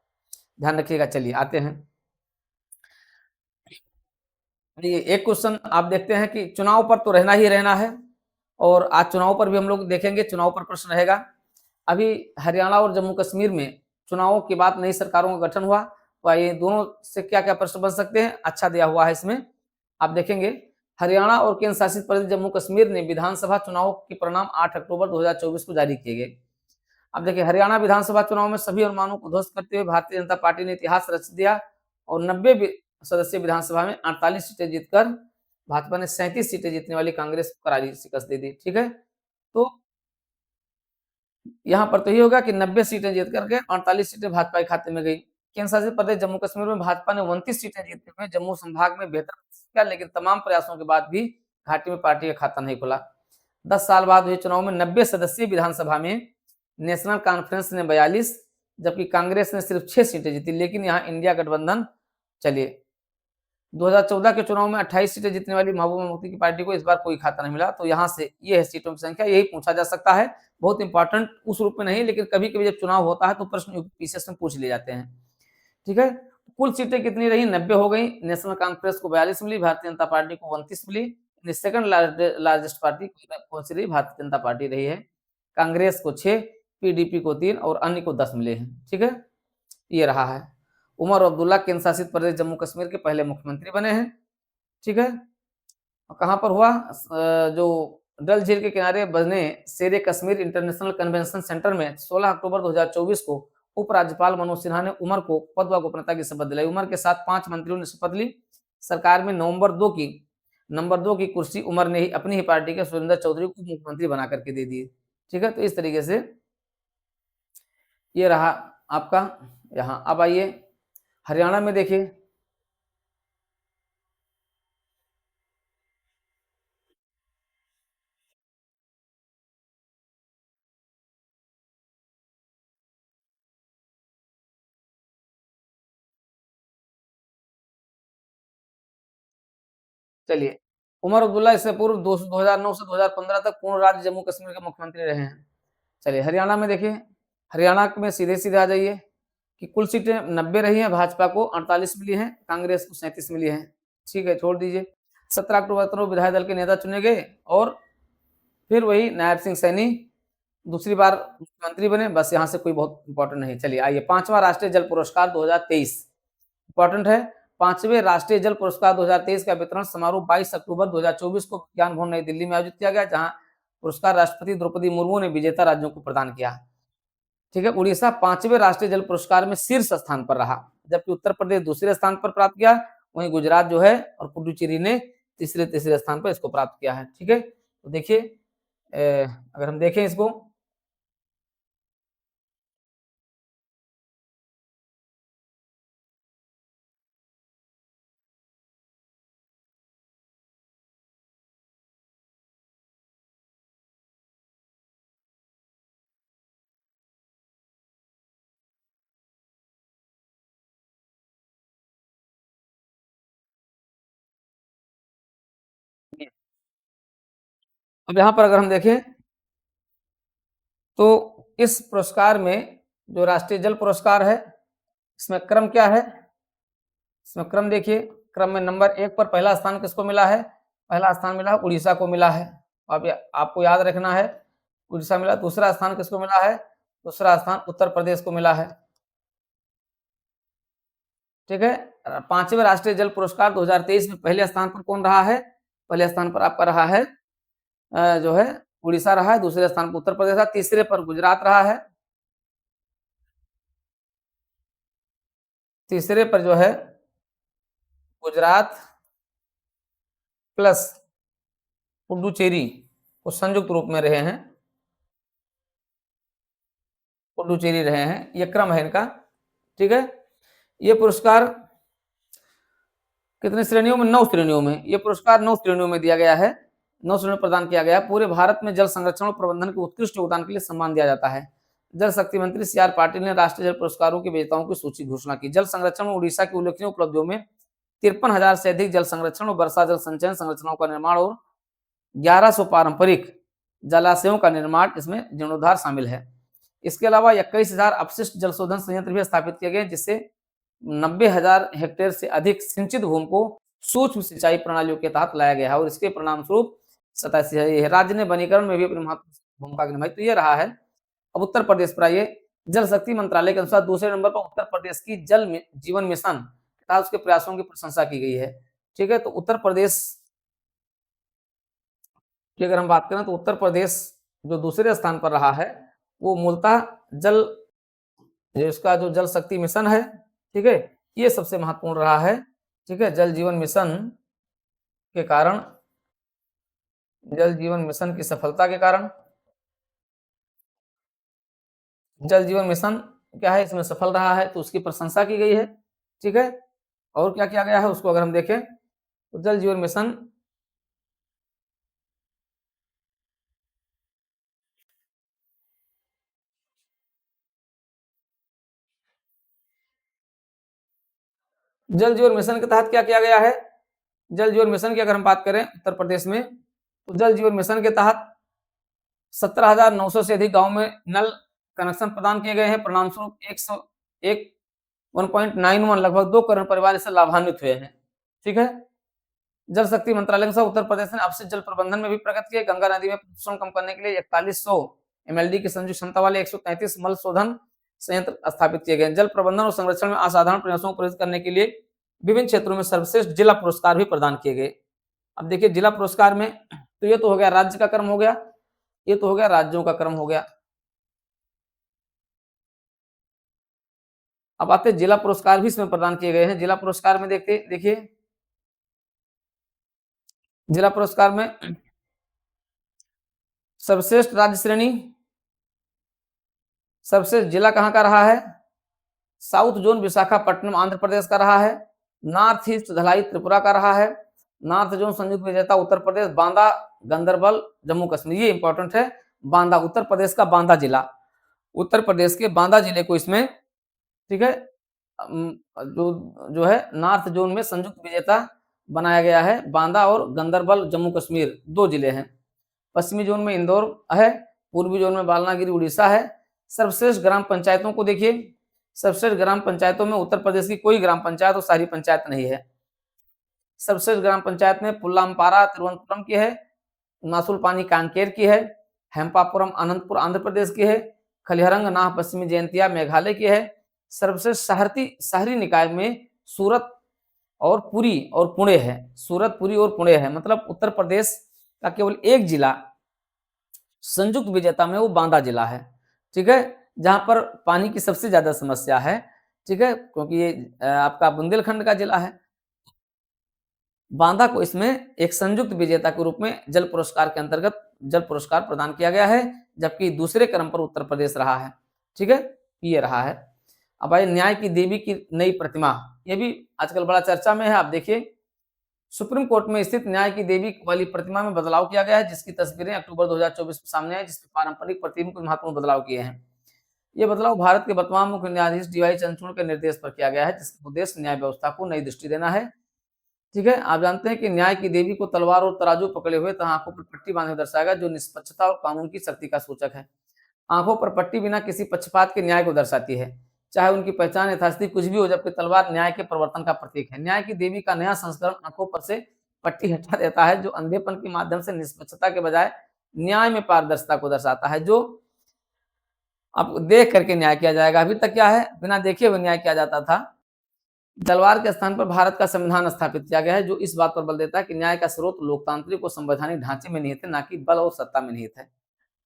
ध्यान रखिएगा। चलिए आते हैं, एक क्वेश्चन आप देखते हैं कि चुनाव पर तो रहना ही रहना है, और आज चुनाव पर भी हम लोग देखेंगे, चुनाव पर प्रश्न रहेगा। अभी हरियाणा और जम्मू कश्मीर में चुनावों के बाद नई सरकारों का गठन हुआ, तो आइए दोनों से क्या क्या प्रश्न बन सकते हैं, अच्छा दिया हुआ है इसमें, आप देखेंगे। हरियाणा और केंद्र शासित प्रदेश जम्मू कश्मीर ने विधानसभा चुनाव के परिणाम 8 अक्टूबर 2024 को जारी किए गए। अब देखिए, हरियाणा विधानसभा चुनाव में सभी अनुमानों को ध्वस्त करते हुए भारतीय जनता पार्टी ने इतिहास रच दिया और 90 सदस्यीय विधानसभा में 48 सीटें जीतकर भाजपा ने 37 सीटें जीतने वाली कांग्रेस को करारी शिकस्त दे दी। ठीक है, तो यहाँ पर तो ये होगा कि 90 सीटें जीत करके 48 सीटें भाजपा के खाते में गई। केंद्र शासित प्रदेश जम्मू कश्मीर में भाजपा ने 29 सीटें जीतते हुए जम्मू संभाग में बेहतर किया, लेकिन तमाम प्रयासों के बाद भी घाटी में पार्टी का खाता नहीं खुला। 10 साल बाद हुए चुनाव में 90 सदस्यीय विधानसभा में नेशनल कॉन्फ्रेंस ने 42, जबकि कांग्रेस ने सिर्फ 6 सीटें जीती, लेकिन यहाँ इंडिया गठबंधन, चलिए 2014 के चुनाव में 28 सीटें जीतने वाली महबूबा मुफ्ती की पार्टी को इस बार कोई खाता नहीं मिला, तो यहाँ से ये है सीटों की संख्या, यही पूछा जा सकता है। बहुत इंपॉर्टेंट उस रूप में नहीं, लेकिन कभी कभी जब चुनाव होता है तो प्रश्न पीसीएस में पूछ लिए जाते हैं। ठीक है, कुल सीटें कितनी रही? 90 हो गई। नेशनल कॉन्फ्रेंस को 42 मिली, भारतीय जनता पार्टी को 29 मिली। सेकंड लार्जेस्ट पार्टी कौन सी रही? भारतीय जनता पार्टी रही है। कांग्रेस को 6, पीडीपी को 3 और अन्य को 10 मिले हैं। ठीक है, ये रहा है। उमर अब्दुल्ला केंद्र शासित प्रदेश जम्मू कश्मीर के पहले मुख्यमंत्री बने हैं। ठीक है, कहां पर हुआ? जो डल झील के किनारे बने शेरे कश्मीर इंटरनेशनल कन्वेंशन सेंटर में 16 अक्टूबर 2024 को उपराज्यपाल मनोज सिन्हा ने उमर को पद व गोपनीयता की शपथ दिलाई। उमर के साथ 5 मंत्रियों ने शपथ ली। सरकार में नंबर 2 की कुर्सी उमर ने ही अपनी ही पार्टी के सुरेंद्र चौधरी को मुख्यमंत्री बना करके दे दी। ठीक है, तो इस तरीके से ये रहा आपका। यहाँ अब आइए हरियाणा में देखिए, चलिए उमर अब्दुल्ला इससे पूर्व 2009 से 2015 तक पूर्ण राज्य जम्मू कश्मीर के मुख्यमंत्री रहे हैं। चलिए हरियाणा में देखिए, हरियाणा में सीधे सीधे आ जाइए कि कुल सीटें 90 रही हैं, भाजपा को 48 मिली हैं, कांग्रेस को 37 मिली हैं। ठीक है, छोड़ दीजिए। 17 अक्टूबर को विधायक दल के नेता चुने गए और फिर वही नायब सिंह सैनी दूसरी बार मुख्यमंत्री बने। बस यहाँ से कोई बहुत इंपॉर्टेंट नहीं। चलिए आइए, 5वां राष्ट्रीय जल पुरस्कार 2023 इंपॉर्टेंट है। 5वें राष्ट्रीय जल पुरस्कार 2023 का वितरण समारोह 22 अक्टूबर 2024 को विज्ञान भवन नई दिल्ली में आयोजित किया गया, जहां पुरस्कार राष्ट्रपति द्रौपदी मुर्मू ने विजेता राज्यों को प्रदान किया। ठीक है, उड़ीसा 5वें राष्ट्रीय जल पुरस्कार में शीर्ष स्थान पर रहा, जबकि उत्तर प्रदेश दूसरे स्थान पर प्राप्त किया। वहीं गुजरात जो है और पुडुचेरी ने तीसरे स्थान पर इसको प्राप्त किया है। ठीक है, तो देखिए अगर हम देखें इसको, अब यहाँ पर अगर हम देखें तो इस पुरस्कार में जो राष्ट्रीय जल पुरस्कार है, इसमें क्रम क्या है? इसमें क्रम देखिए, क्रम में नंबर 1 पर पहला स्थान किसको मिला है? पहला स्थान मिला उड़ीसा को मिला है। अब आपको याद रखना है, उड़ीसा मिला। दूसरा स्थान किसको मिला है? दूसरा स्थान उत्तर प्रदेश को मिला है। ठीक है, 5वें राष्ट्रीय जल पुरस्कार 2023 में पहले स्थान पर कौन रहा है? पहले स्थान पर आपका रहा है जो है उड़ीसा रहा है, दूसरे स्थान पर उत्तर प्रदेश रहा, तीसरे पर गुजरात रहा है। तीसरे पर जो है गुजरात प्लस पुडुचेरी को संयुक्त रूप में रहे हैं, पुडुचेरी रहे हैं, ये क्रम है इनका। ठीक है, ये पुरस्कार कितने श्रेणियों में? 9 श्रेणियों में। ये पुरस्कार 9 श्रेणियों में दिया गया है, 9 श्रेणियों में प्रदान किया गया है। पूरे भारत में जल संरक्षण और प्रबंधन के उत्कृष्ट योगदान के लिए सम्मान दिया जाता है। जल शक्ति मंत्री सी आर पाटिल ने राष्ट्रीय जल पुरस्कारों के विजेताओं की सूची घोषणा की। जल संरक्षण में उड़ीसा की उल्लेखनीय उपलब्धियों में 53,000 से अधिक जल संरक्षण और वर्षा जल संचयन संरचनाओं का निर्माण और 1100 पारंपरिक जलाशयों का निर्माण इसमें जीर्णोद्धार शामिल है। इसके अलावा 21,000 अपशिष्ट जल शोधन संयंत्र भी स्थापित किए गए, जिससे 90,000 हेक्टेयर से अधिक सिंचित भूमि को सूक्ष्म सिंचाई प्रणालियों के तहत लाया गया है और इसके परिणाम स्वरूप 87 राज्य ने वनीकरण में भी अपनी महत्वपूर्ण भूमिका निभाई। तो ये रहा है। अब उत्तर प्रदेश पर आइए। जल शक्ति मंत्रालय के अनुसार दूसरे नंबर पर उत्तर प्रदेश की जल जीवन मिशन तथा उसके प्रयासों की प्रशंसा की गई है। ठीक है, तो उत्तर प्रदेश की अगर हम बात करें तो उत्तर प्रदेश जो दूसरे स्थान पर रहा है वो मूलतः जल इसका जो जल शक्ति मिशन है, ठीक है, ये सबसे महत्वपूर्ण रहा है। ठीक है, जल जीवन मिशन के कारण, जल जीवन मिशन की सफलता के कारण, जल जीवन मिशन क्या है इसमें सफल रहा है तो उसकी प्रशंसा की गई है। ठीक है, और क्या किया गया है उसको अगर हम देखें तो जल जीवन मिशन के तहत क्या किया गया है? जल जीवन मिशन की अगर हम बात करें उत्तर प्रदेश में तो जल जीवन मिशन के तहत 17,900 से अधिक गांव में नल कनेक्शन प्रदान किए गए हैं। परिणाम स्वरूप 1.91 लगभग 2 करोड़ परिवार इससे लाभान्वित हुए हैं। ठीक है, जल शक्ति मंत्रालय के अनुसार उत्तर प्रदेश ने अपशिष्ट जल प्रबंधन में भी प्रगति की। गंगा नदी में प्रदूषण कम करने के लिए 4100 एमएलडी की संयुक्त क्षमता वाले 133 मल शोधन संयंत्र स्थापित किए गए। जल प्रबंधन और संरक्षण में असाधारण प्रयासों को प्रेरित करने के लिए विभिन्न क्षेत्रों में सर्वश्रेष्ठ जिला पुरस्कार भी प्रदान किए गए। अब देखिए जिला पुरस्कार में तो ये तो हो गया राज्य का क्रम हो गया, ये तो हो गया राज्यों का क्रम हो गया। अब आते जिला पुरस्कार भी इसमें प्रदान किए गए हैं। जिला पुरस्कार में देखिए जिला पुरस्कार में सर्वश्रेष्ठ राज्य श्रेणी, सर्वश्रेष्ठ जिला कहां का रहा है? साउथ जोन विशाखापट्टनम आंध्र प्रदेश का रहा है। नॉर्थ ईस्ट धलाई त्रिपुरा का रहा है। नॉर्थ जोन संयुक्त विजेता उत्तर प्रदेश, बांदा गंदरबल जम्मू कश्मीर, ये इंपॉर्टेंट है। बांदा, उत्तर प्रदेश का बांदा जिला, उत्तर प्रदेश के बांदा जिले को इसमें, ठीक है, जो है नॉर्थ जोन में संयुक्त विजेता बनाया गया है। बांदा और गंदरबल जम्मू कश्मीर 2 जिले हैं। पश्चिमी जोन में इंदौर है, पूर्वी जोन में बालनागिरी उड़ीसा है। सर्वश्रेष्ठ ग्राम पंचायतों को देखिए, सर्वश्रेष्ठ ग्राम पंचायतों में उत्तर प्रदेश की कोई ग्राम पंचायत और शहरी पंचायत नहीं है। सर्वश्रेष्ठ ग्राम पंचायत में पुल्लामपारा तिरुवनंतपुरम की है, नासुलपानी कांकेर की है, हेम्पापुरम अनंतपुर आंध्र प्रदेश की है, खलिहरंग नाह पश्चिमी जयंतिया मेघालय की है। सर्वश्रेष्ठ शहरी निकाय में सूरत और पुरी और पुणे है, सूरत पुरी और पुणे है। मतलब उत्तर प्रदेश का केवल एक जिला संयुक्त विजेता में वो बांदा जिला है। ठीक है, जहां पर पानी की सबसे ज्यादा समस्या है। ठीक है, क्योंकि ये आपका बुंदेलखंड का जिला है। बांदा को इसमें एक संयुक्त विजेता के रूप में जल पुरस्कार के अंतर्गत जल पुरस्कार प्रदान किया गया है, जबकि दूसरे क्रम पर उत्तर प्रदेश रहा है। ठीक है, ये रहा है। अब आइए न्याय की देवी की नई प्रतिमा, ये भी आजकल बड़ा चर्चा में है। आप देखिए सुप्रीम कोर्ट में स्थित न्याय की देवी वाली प्रतिमा में बदलाव किया गया है, जिसकी तस्वीरें अक्टूबर 2024 में सामने आई, जिसमें पारंपरिक प्रतिमा को महत्वपूर्ण बदलाव किए हैं। ये बदलाव भारत के वर्तमान मुख्य न्यायाधीश डीवाई चंद्रचूड़ के निर्देश पर किया गया है, जिसका उद्देश्य न्याय व्यवस्था को नई दृष्टि देना है। ठीक है, आप जानते हैं कि न्याय की देवी को तलवार और तराजू पकड़े हुए तथा आंखों पर पट्टी बांधे दर्शाएगा, जो निष्पक्षता और कानून की शक्ति का सूचक है। आंखों पर पट्टी बिना किसी पक्षपात के न्याय को दर्शाती है, चाहे उनकी पहचान यथास्थिति कुछ भी हो, जबकि तलवार न्याय के परिवर्तन का प्रतीक है। न्याय की देवी का नया संस्करण आंखों पर से पट्टी हटा देता है, जो अंधेपन के माध्यम से निष्पक्षता के बजाय न्याय में पारदर्शिता को दर्शाता है, जो अब देख करके न्याय किया जाएगा। अभी तक क्या है, बिना देखे हुए न्याय किया जाता था। तलवार के स्थान पर भारत का संविधान स्थापित किया गया है, जो इस बात पर बल देता है कि न्याय का स्रोत लोकतांत्रिक और संवैधानिक ढांचे में निहित है, ना कि बल और सत्ता में निहित है।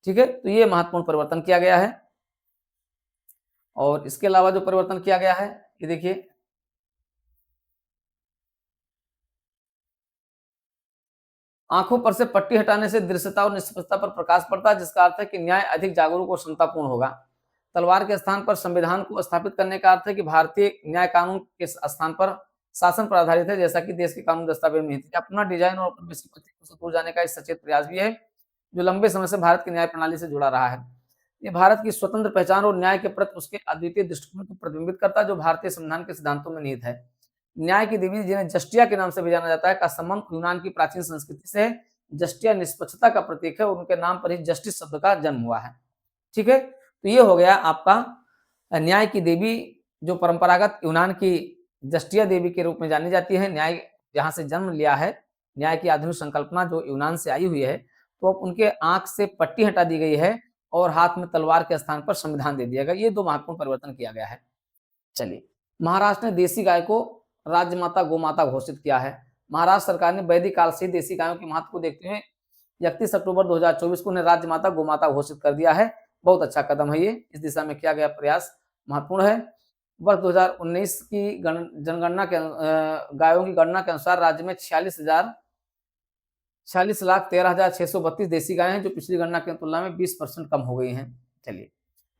ठीक है, तो ये महत्वपूर्ण परिवर्तन किया गया है। और इसके अलावा जो परिवर्तन किया गया है, ये देखिए आंखों पर से पट्टी हटाने से दृश्यता और निष्पक्षता पर प्रकाश पड़ता है, जिसका अर्थ है कि न्याय अधिक जागरूक और क्षमतापूर्ण होगा। तलवार के स्थान पर संविधान को स्थापित करने का अर्थ है कि भारतीय न्याय कानून के स्थान पर शासन पर आधारित है, जैसा कि देश के कानून दस्तावेज में थी। अपना डिजाइन और अपने से दूर जाने का एक सचेत प्रयास भी है, जो लंबे समय से भारत की न्याय प्रणाली से जुड़ा रहा है। ये भारत की स्वतंत्र पहचान और न्याय के प्रति उसके अद्वितीय दृष्टिकोण को प्रतिबिंबित करता है, जो भारतीय संविधान के सिद्धांतों में निहित है। न्याय की देवी, जिन्हें जस्टिया के नाम से भी जाना जाता है, का संबंध यूनान की प्राचीन संस्कृति से है। जस्टिया निष्पक्षता का प्रतीक है और उनके नाम पर ही जस्टिस शब्द का जन्म हुआ है। ठीक है, तो ये हो गया आपका न्याय की देवी, जो परंपरागत यूनान की जस्टिया देवी के रूप में जानी जाती है। न्याय जहां से जन्म लिया है, न्याय की आधुनिक संकल्पना जो यूनान से आई हुई है, तो अब उनके आंख से पट्टी हटा दी गई है और हाथ में तलवार के स्थान पर संविधान दे दिया गया। ये दो महत्वपूर्ण परिवर्तन किया गया है। चलिए, महाराष्ट्र ने देसी गाय को राज्यमाता गोमाता घोषित किया है। महाराष्ट्र सरकार ने वैदिक काल से देसी गायों के महत्व को देखते हुए 31 अक्टूबर 2024 को उन्हें राज्यमाता गोमाता घोषित कर दिया है। बहुत अच्छा कदम है ये, इस दिशा में किया गया प्रयास महत्वपूर्ण है। वर्ष 2019 की जनगणना के गायों की गणना के अनुसार राज्य में 46,13,632 देसी गायें हैं, जो पिछली गणना की तुलना में 20% कम हो गई हैं। चलिए,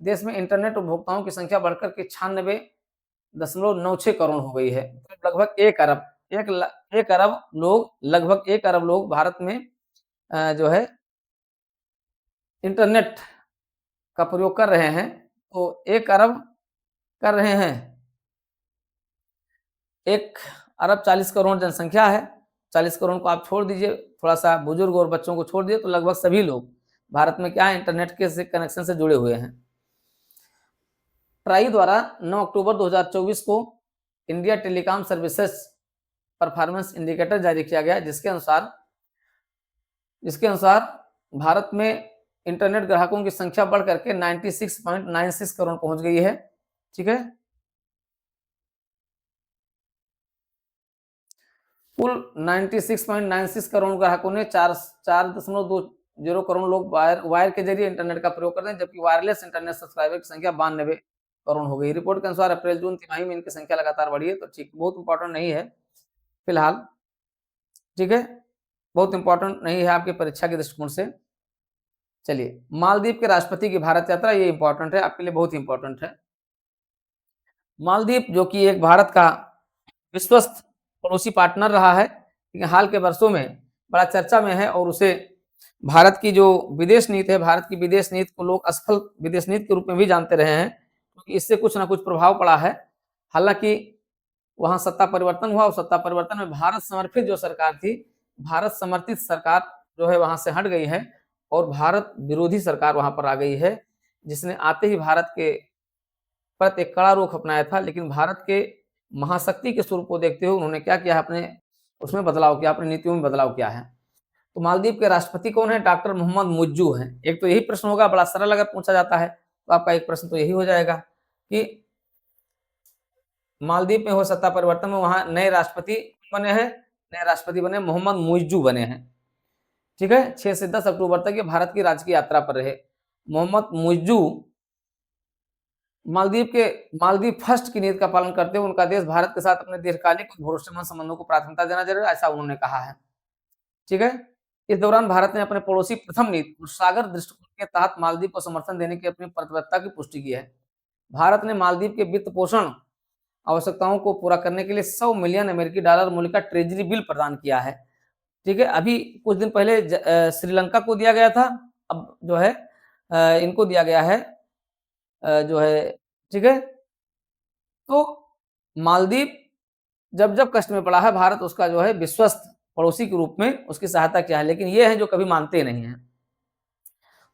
देश में इंटरनेट उपभोक्ताओं की संख्या बढ़कर के 96.96 करोड़ हो गई है। तो लगभग 1 अरब 1 अरब लोग, लगभग 1 अरब लोग भारत में जो है इंटरनेट का प्रयोग कर रहे हैं। तो 1 अरब कर रहे हैं, 1 अरब 40 करोड़ जनसंख्या है। 40 करोड़ को आप छोड़ दीजिए, थोड़ा-सा बुजुर्ग और बच्चों को छोड़ दिए, तो लगभग सभी लोग भारत में क्या है, इंटरनेट के से कनेक्शन से जुड़े हुए हैं। ट्राई द्वारा 9 अक्टूबर 2024 को India telecom services performance indicator जारी किया गया, जिसके अनुसार भारत में इंटरनेट ग्राहकों की संख्या बढ़ करके 96.96 करोड़ पहुंच गई है। ठीक है, कुल 96.96 करोड़ ग्राहकों ने 4.20 करोड़ लोग वायर के जरिए इंटरनेट का प्रयोग करते हैं, जबकि वायरलेस इंटरनेट सब्सक्राइबर की संख्या 92 करोड़ हो गई। रिपोर्ट के अनुसार अप्रैल जून तिमाही में इनकी संख्या लगातार बढ़ी है। तो ठीक, बहुत इंपॉर्टेंट नहीं है फिलहाल। ठीक है, बहुत इंपॉर्टेंट नहीं है आपकी परीक्षा के दृष्टिकोण से। चलिए, मालदीव के राष्ट्रपति की भारत यात्रा, ये इंपॉर्टेंट है आपके लिए, बहुत इंपॉर्टेंट है। मालदीव जो कि एक भारत का विश्वस्त पड़ोसी पार्टनर रहा है, लेकिन हाल के वर्षों में बड़ा चर्चा में है और उसे भारत की जो विदेश नीति है, भारत की विदेश नीति को लोग असफल विदेश नीति के रूप में भी जानते रहे हैं, क्योंकि इससे कुछ ना कुछ प्रभाव पड़ा है। हालांकि वहां सत्ता परिवर्तन हुआ और सत्ता परिवर्तन में भारत समर्थित जो सरकार थी, भारत समर्थित सरकार जो है वहां से हट गई है और भारत विरोधी सरकार वहां पर आ गई है, जिसने आते ही भारत के प्रति एक कड़ा रुख अपनाया था। लेकिन भारत के महाशक्ति के स्वरूप को देखते हुए उन्होंने क्या किया, अपने उसमें बदलाव किया, अपनी नीतियों में बदलाव किया है। तो मालदीव के राष्ट्रपति कौन है? डॉक्टर मोहम्मद मुइज्जू हैं। एक तो यही प्रश्न होगा, बड़ा सरल अगर पूछा जाता है तो आपका एक प्रश्न तो यही हो जाएगा कि मालदीव में हो सत्ता परिवर्तन में वहां नए राष्ट्रपति बने हैं, नए राष्ट्रपति बने मोहम्मद मुइज्जू बने हैं। ठीक है, 6 से 10 अक्टूबर तक ये भारत की राजकीय यात्रा पर रहे। मोहम्मद मुइज्जू मालदीव फर्स्ट की नीति का पालन करते हुए उनका देश भारत के साथ अपने दीर्घकालिक और भरोसेमंद संबंधों को प्राथमिकता देना जरूरी है, ऐसा उन्होंने कहा है। ठीक है, इस दौरान भारत ने अपने पड़ोसी प्रथम नीति और सागर दृष्टिकोण के तहत मालदीव को समर्थन देने की अपनी प्रतिबद्धता की पुष्टि की है। भारत ने मालदीव के वित्त पोषण आवश्यकताओं को पूरा करने के लिए 100 मिलियन अमेरिकी डॉलर मूल्य का ट्रेजरी बिल प्रदान किया है। ठीक है, अभी कुछ दिन पहले श्रीलंका को दिया गया था, अब जो है इनको दिया गया है जो है। ठीक है, तो मालदीव जब कष्ट में पड़ा है, भारत उसका जो है विश्वस्त पड़ोसी के रूप में उसकी सहायता किया है, लेकिन ये है जो कभी मानते नहीं है।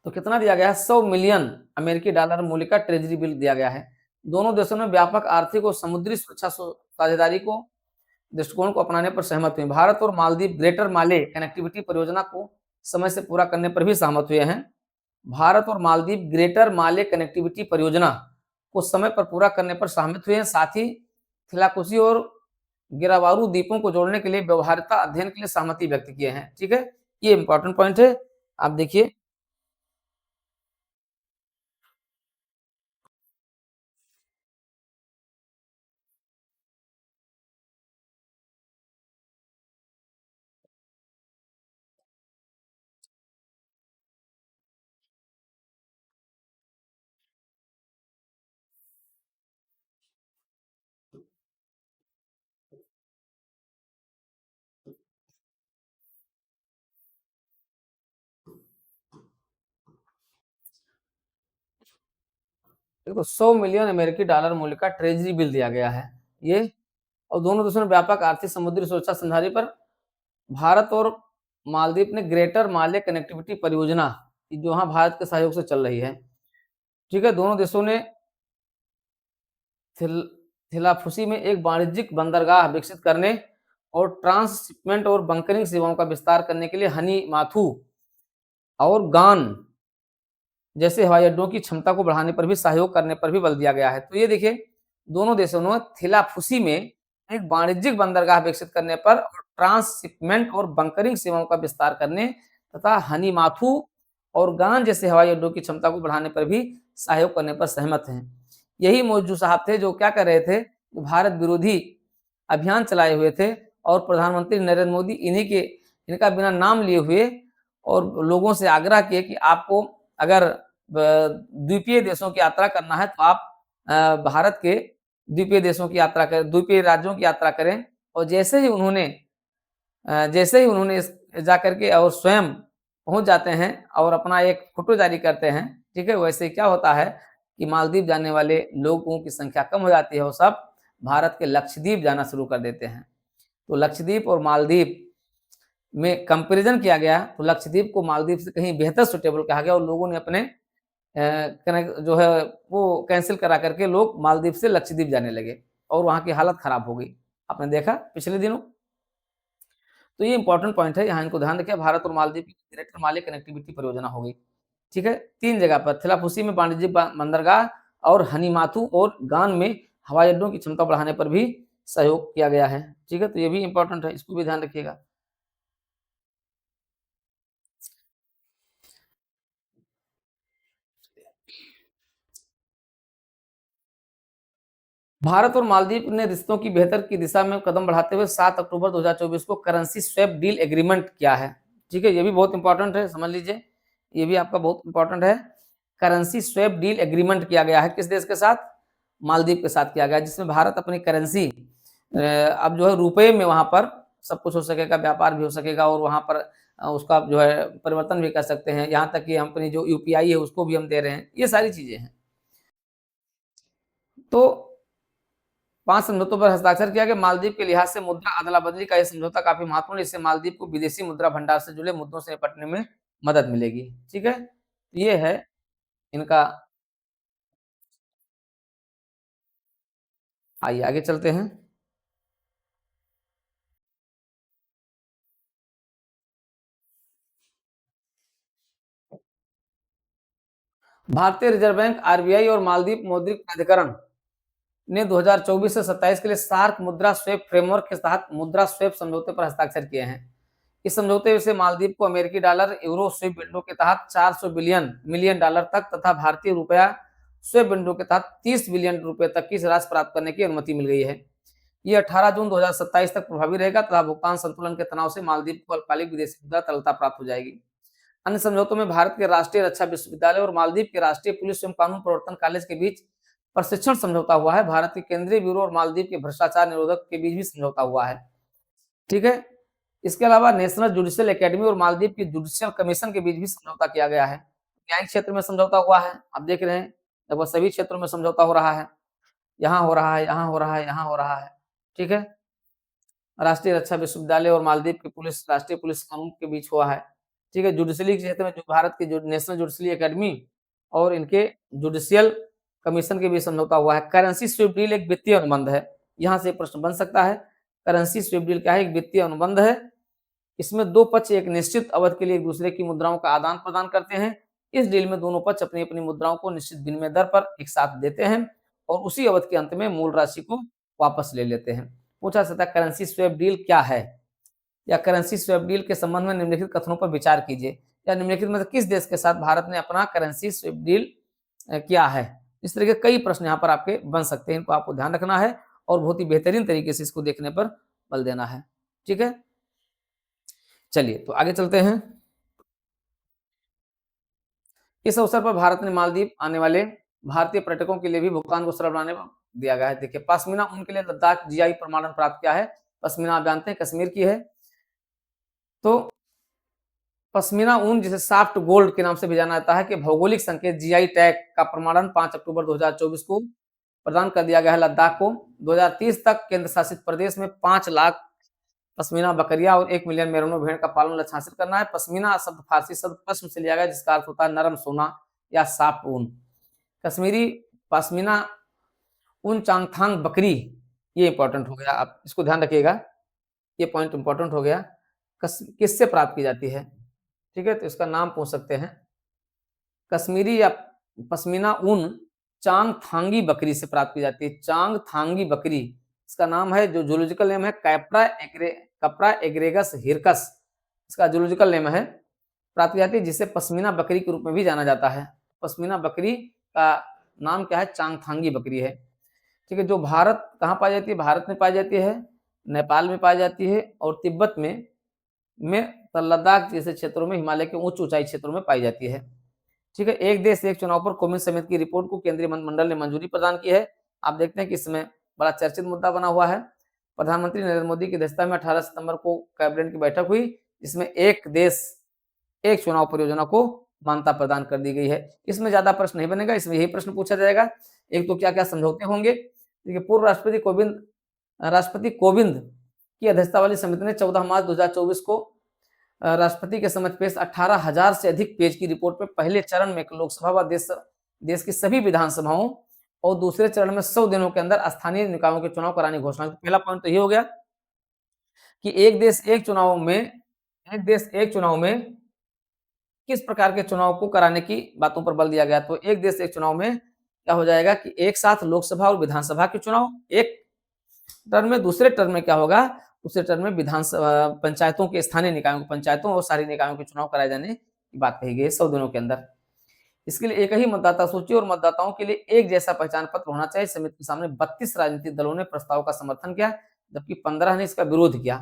तो कितना दिया गया है? 100 मिलियन अमेरिकी डॉलर मूल्य का ट्रेजरी बिल दिया गया है। दोनों देशों ने व्यापक आर्थिक और समुद्री सुरक्षा साझेदारी को दृष्टिकोण को अपनाने पर सहमत हुए। भारत और मालदीव ग्रेटर माले कनेक्टिविटी परियोजना को समय से पूरा करने पर भी सहमत हुए हैं। भारत और मालदीव ग्रेटर माले कनेक्टिविटी परियोजना को समय पर पूरा करने पर सहमत हुए हैं। साथ ही थिलाकुची और गिरावारू द्वीपों को जोड़ने के लिए व्यवहार्यता अध्ययन के लिए सहमति व्यक्त किए हैं। ठीक है, ये इंपॉर्टेंट पॉइंट है, आप देखिए। देखो 100 मिलियन अमेरिकी डॉलर मूल्य का ट्रेजरी बिल दिया गया है ये। और दोनों देशों ने व्यापक आर्थिक समुद्री सुरक्षा समझौते पर भारत और मालदीव ने ग्रेटर माले कनेक्टिविटी परियोजना जो वहां भारत के सहयोग से चल रही है, ठीक है। दोनों देशों ने थिलाफुसी में एक वाणिज्यिक बंदरगाह विकसित करने और ट्रांसशिपमेंट और बंकरिंग सेवाओं का विस्तार करने के लिए हनी माथू और गान जैसे हवाई अड्डों की क्षमता को बढ़ाने पर भी सहयोग करने पर भी बल दिया गया है। तो ये देखिए, दोनों देशों ने थिलाफुसी में एक वाणिज्यिक बंदरगाह विकसित करने पर और ट्रांसशिपमेंट और बंकरिंग सेवाओं का विस्तार करने तथा हनीमाथू और गान जैसे हवाई अड्डों की क्षमता को बढ़ाने पर भी सहयोग करने पर सहमत हैं। यही मौजू साहब थे जो क्या कर रहे थे, भारत विरोधी अभियान चलाए हुए थे और प्रधानमंत्री नरेंद्र मोदी इनका बिना नाम लिए हुए और लोगों से आग्रह किए कि आपको अगर द्वीपीय देशों की यात्रा करना है तो आप भारत के द्वीपीय देशों की यात्रा करें, द्वीपीय राज्यों की यात्रा करें। और जैसे ही उन्होंने जा करके और स्वयं पहुंच जाते हैं और अपना एक फोटो जारी करते हैं, ठीक है, वैसे क्या होता है कि मालदीव जाने वाले लोगों की संख्या कम हो जाती है, वो सब भारत के लक्षद्वीप जाना शुरू कर देते हैं। तो लक्षद्वीप और मालदीव में कंपैरिजन किया गया तो लक्षद्वीप को मालदीव से कहीं बेहतर सुटेबल कहा गया और लोगों ने अपने जो है वो कैंसिल करा करके लोग मालदीव से लक्षद्वीप जाने लगे और वहां की हालत खराब हो गई। आपने देखा पिछले दिनों। तो ये इंपॉर्टेंट पॉइंट है, यहाँ इनको ध्यान रखिए। भारत और मालदीव की ग्रेटर माले कनेक्टिविटी परियोजना होगी, ठीक है। 3 जगह पर थिलाफुसी में वाणिज्यिक बंदरगाह और हनीमाथू और गान में हवाई अड्डों की क्षमता बढ़ाने पर भी सहयोग किया गया है, ठीक है। तो ये भी इंपॉर्टेंट है, इसको भी ध्यान रखिएगा। भारत और मालदीव ने रिश्तों की बेहतर की दिशा में कदम बढ़ाते हुए 7 अक्टूबर 2024 को करेंसी स्वैप डील एग्रीमेंट किया है, ठीक है। ये भी बहुत इंपॉर्टेंट है, समझ लीजिए, ये भी आपका बहुत इंपॉर्टेंट है। करेंसी स्वैप डील एग्रीमेंट किया गया है किस देश के साथ? मालदीव के साथ किया गया, जिसमें भारत अपनी करेंसी अब जो है रुपए में वहां पर सब कुछ हो सकेगा, व्यापार भी हो सकेगा और वहां पर उसका जो है परिवर्तन भी कर सकते हैं। यहाँ तक कि अपनी जो यूपीआई है उसको भी हम दे रहे हैं, ये सारी चीजें हैं। तो 5 समझौतों पर हस्ताक्षर किया गया। मालदीव के लिहाज से मुद्रा अदला बदली का यह समझौता काफी महत्वपूर्ण है, इससे मालदीव को विदेशी मुद्रा भंडार से जुड़े मुद्दों से निपटने में मदद मिलेगी, ठीक है। ये है इनका। आइए आगे चलते हैं। भारतीय रिजर्व बैंक, आरबीआई और मालदीव मौद्रिक प्राधिकरण ने 2024 से 27 के लिए सार्क मुद्रा स्वैप फ्रेमवर्क के तहत मुद्रा स्वैप समझौते पर हस्ताक्षर किए हैं। इस समझौते से मालदीव को अमेरिकी डॉलर यूरो स्विफ्ट विंडो के तहत 400 मिलियन डॉलर तक तथा भारतीय रुपया स्विफ्ट विंडो के तहत 30 बिलियन रुपए तक की राशि प्राप्त करने की अनुमति मिल गई है। ये 18 जून 2027 तक प्रभावी रहेगा तथा भुगतान संतुलन के तनाव से मालदीव को अल्पकालिक विदेशी मुद्रा तरलता प्राप्त हो जाएगी। अन्य समझौतों में भारत के राष्ट्रीय रक्षा विश्वविद्यालय और मालदीव के राष्ट्रीय पुलिस एवं कानून प्रवर्तन कॉलेज के बीच प्रशिक्षण समझौता हुआ है। भारत के केंद्रीय ब्यूरो और मालदीव के भ्रष्टाचार निरोधक के बीच भी समझौता हुआ है, ठीक है। इसके अलावा नेशनल जुडिशियल एकेडमी और मालदीव की जुडिशियल कमीशन के बीच भी समझौता किया गया है। न्यायिक क्षेत्र में समझौता हुआ है, आप देख रहे हैं लगभग सभी क्षेत्रों में समझौता हो रहा है। यहाँ हो रहा है, यहाँ हो रहा है, यहाँ हो रहा है, ठीक है। राष्ट्रीय रक्षा विश्वविद्यालय और मालदीव की पुलिस राष्ट्रीय पुलिस कानून के बीच हुआ है, ठीक है। जुडिशरी के क्षेत्र में जो भारत की जो नेशनल जुडिशरी एकेडमी और इनके जुडिशियल कमीशन के बीच समझौता हुआ है। करेंसी स्विफ्ट डील एक वित्तीय अनुबंध है, यहाँ से प्रश्न बन सकता है। करेंसी स्विफ्ट डील क्या है? एक वित्तीय अनुबंध है। इसमें दो पक्ष एक निश्चित अवधि के लिए एक दूसरे की मुद्राओं का आदान प्रदान करते हैं। इस डील में दोनों पक्ष अपनी अपनी मुद्राओं को निश्चित विनिमय दर पर एक साथ देते हैं और उसी अवधि के अंत में मूल राशि को वापस ले लेते हैं। पूछा सकता है करेंसी स्वैप डील क्या है या करेंसी स्वैप डील के संबंध में निम्नलिखित कथनों पर विचार कीजिए या निम्नलिखित में किस देश के साथ भारत ने अपना करेंसी स्वैप डील किया है। इस तरह के कई प्रश्न यहाँ पर आपके बन सकते हैं, इनको आपको ध्यान रखना है और बहुत ही बेहतरीन तरीके से इसको देखने पर बल देना है, ठीक है। चलिए तो आगे चलते हैं। इस अवसर पर भारत ने मालदीव आने वाले भारतीय पर्यटकों के लिए भी भुगतान को सरल बनाने पर दिया गया है। देखिए पश्मीना ऊन के लिए लद्दाख जीआई प्रमाणन प्राप्त किया है। पश्मीना आप जानते हैं कश्मीर की है। तो पश्मीना ऊन जिसे सॉफ्ट गोल्ड के नाम से भी जाना जाता है, कि भौगोलिक संकेत जीआई टैग का प्रमाणन 5 अक्टूबर 2024 को प्रदान कर दिया गया है लद्दाख को। 2030 तक केंद्र शासित प्रदेश में 5 लाख पश्मीना बकरियां और 1 मिलियन मेरिनो भेड़ का पालन लक्ष्य हासिल करना है। पश्मीना शब्द फारसी शब्द पश्म से लिया गया, जिसका अर्थ होता है नरम सोना या सॉफ्ट ऊन। कश्मीरी पश्मीना ऊन चांगथांग बकरी, ये इंपॉर्टेंट हो गया, आप इसको ध्यान रखिएगा, ये पॉइंट इंपॉर्टेंट हो गया। किससे प्राप्त की जाती है? ठीक है, तो इसका नाम पूछ सकते हैं। कश्मीरी या पश्मीना ऊन चांगथांगी बकरी से प्राप्त की जाती है। चांगथांगी बकरी, इसका नाम है, जो जूलॉजिकल नेम है कैप्रा एग्रेगस हिरकस, इसका जूलॉजिकल नेम है, प्राप्त की जाती है, जिसे पश्मीना बकरी के रूप में भी जाना जाता है। पश्मीना बकरी का नाम क्या है? चांगथांगी बकरी है। ठीक है, जो भारत कहाँ पाई जाती है? भारत में पाई जाती है, नेपाल में पाई जाती है और तिब्बत में लद्दाख जैसे क्षेत्रों में, हिमालय के उच्च ऊंचाई क्षेत्रों में पाई जाती है। ठीक है, एक देश एक चुनाव पर कोविंद समिति की रिपोर्ट को केंद्रीय मंत्रिमंडल ने मंजूरी प्रदान की है। आप देखते हैं कि इसमें बड़ा चर्चित मुद्दा बना हुआ है। प्रधानमंत्री नरेंद्र मोदी की अध्यक्षता में 18 सितंबर को कैबिनेट की बैठक हुई, जिसमें एक देश एक चुनाव परियोजना को मान्यता प्रदान कर दी गई है। इसमें ज्यादा प्रश्न नहीं बनेगा, इसमें यही प्रश्न पूछा जाएगा, एक तो क्या क्या समझौते होंगे। देखिए, पूर्व राष्ट्रपति कोविंद की अध्यक्षता वाली समिति ने 14 मार्च 2024 को राष्ट्रपति के समक्ष पेश 18,000 से अधिक पेज की रिपोर्ट में पहले चरण में लोकसभा व देश की सभी विधानसभाओं और दूसरे चरण में 100 दिनों के अंदर स्थानीय निकायों के चुनाव कराने की घोषणा की। पहला पॉइंट तो ये हो गया कि एक देश एक चुनाव में किस प्रकार के चुनाव को कराने की बातों पर बल दिया गया। तो एक देश एक चुनाव में क्या हो जाएगा कि एक साथ लोकसभा और विधानसभा के चुनाव एक टर्म में, दूसरे टर्म में क्या होगा, दूसरे टर्म में विधानसभा पंचायतों के स्थानीय निकायों, पंचायतों और सारी निकायों के चुनाव कराए जाने की बात कही गई है 100 दिनों के अंदर। इसके लिए एक ही मतदाता सूची और मतदाताओं के लिए एक जैसा पहचान पत्र होना चाहिए। समिति के सामने 32 राजनीतिक दलों ने प्रस्ताव का समर्थन किया, जबकि 15 ने इसका विरोध किया।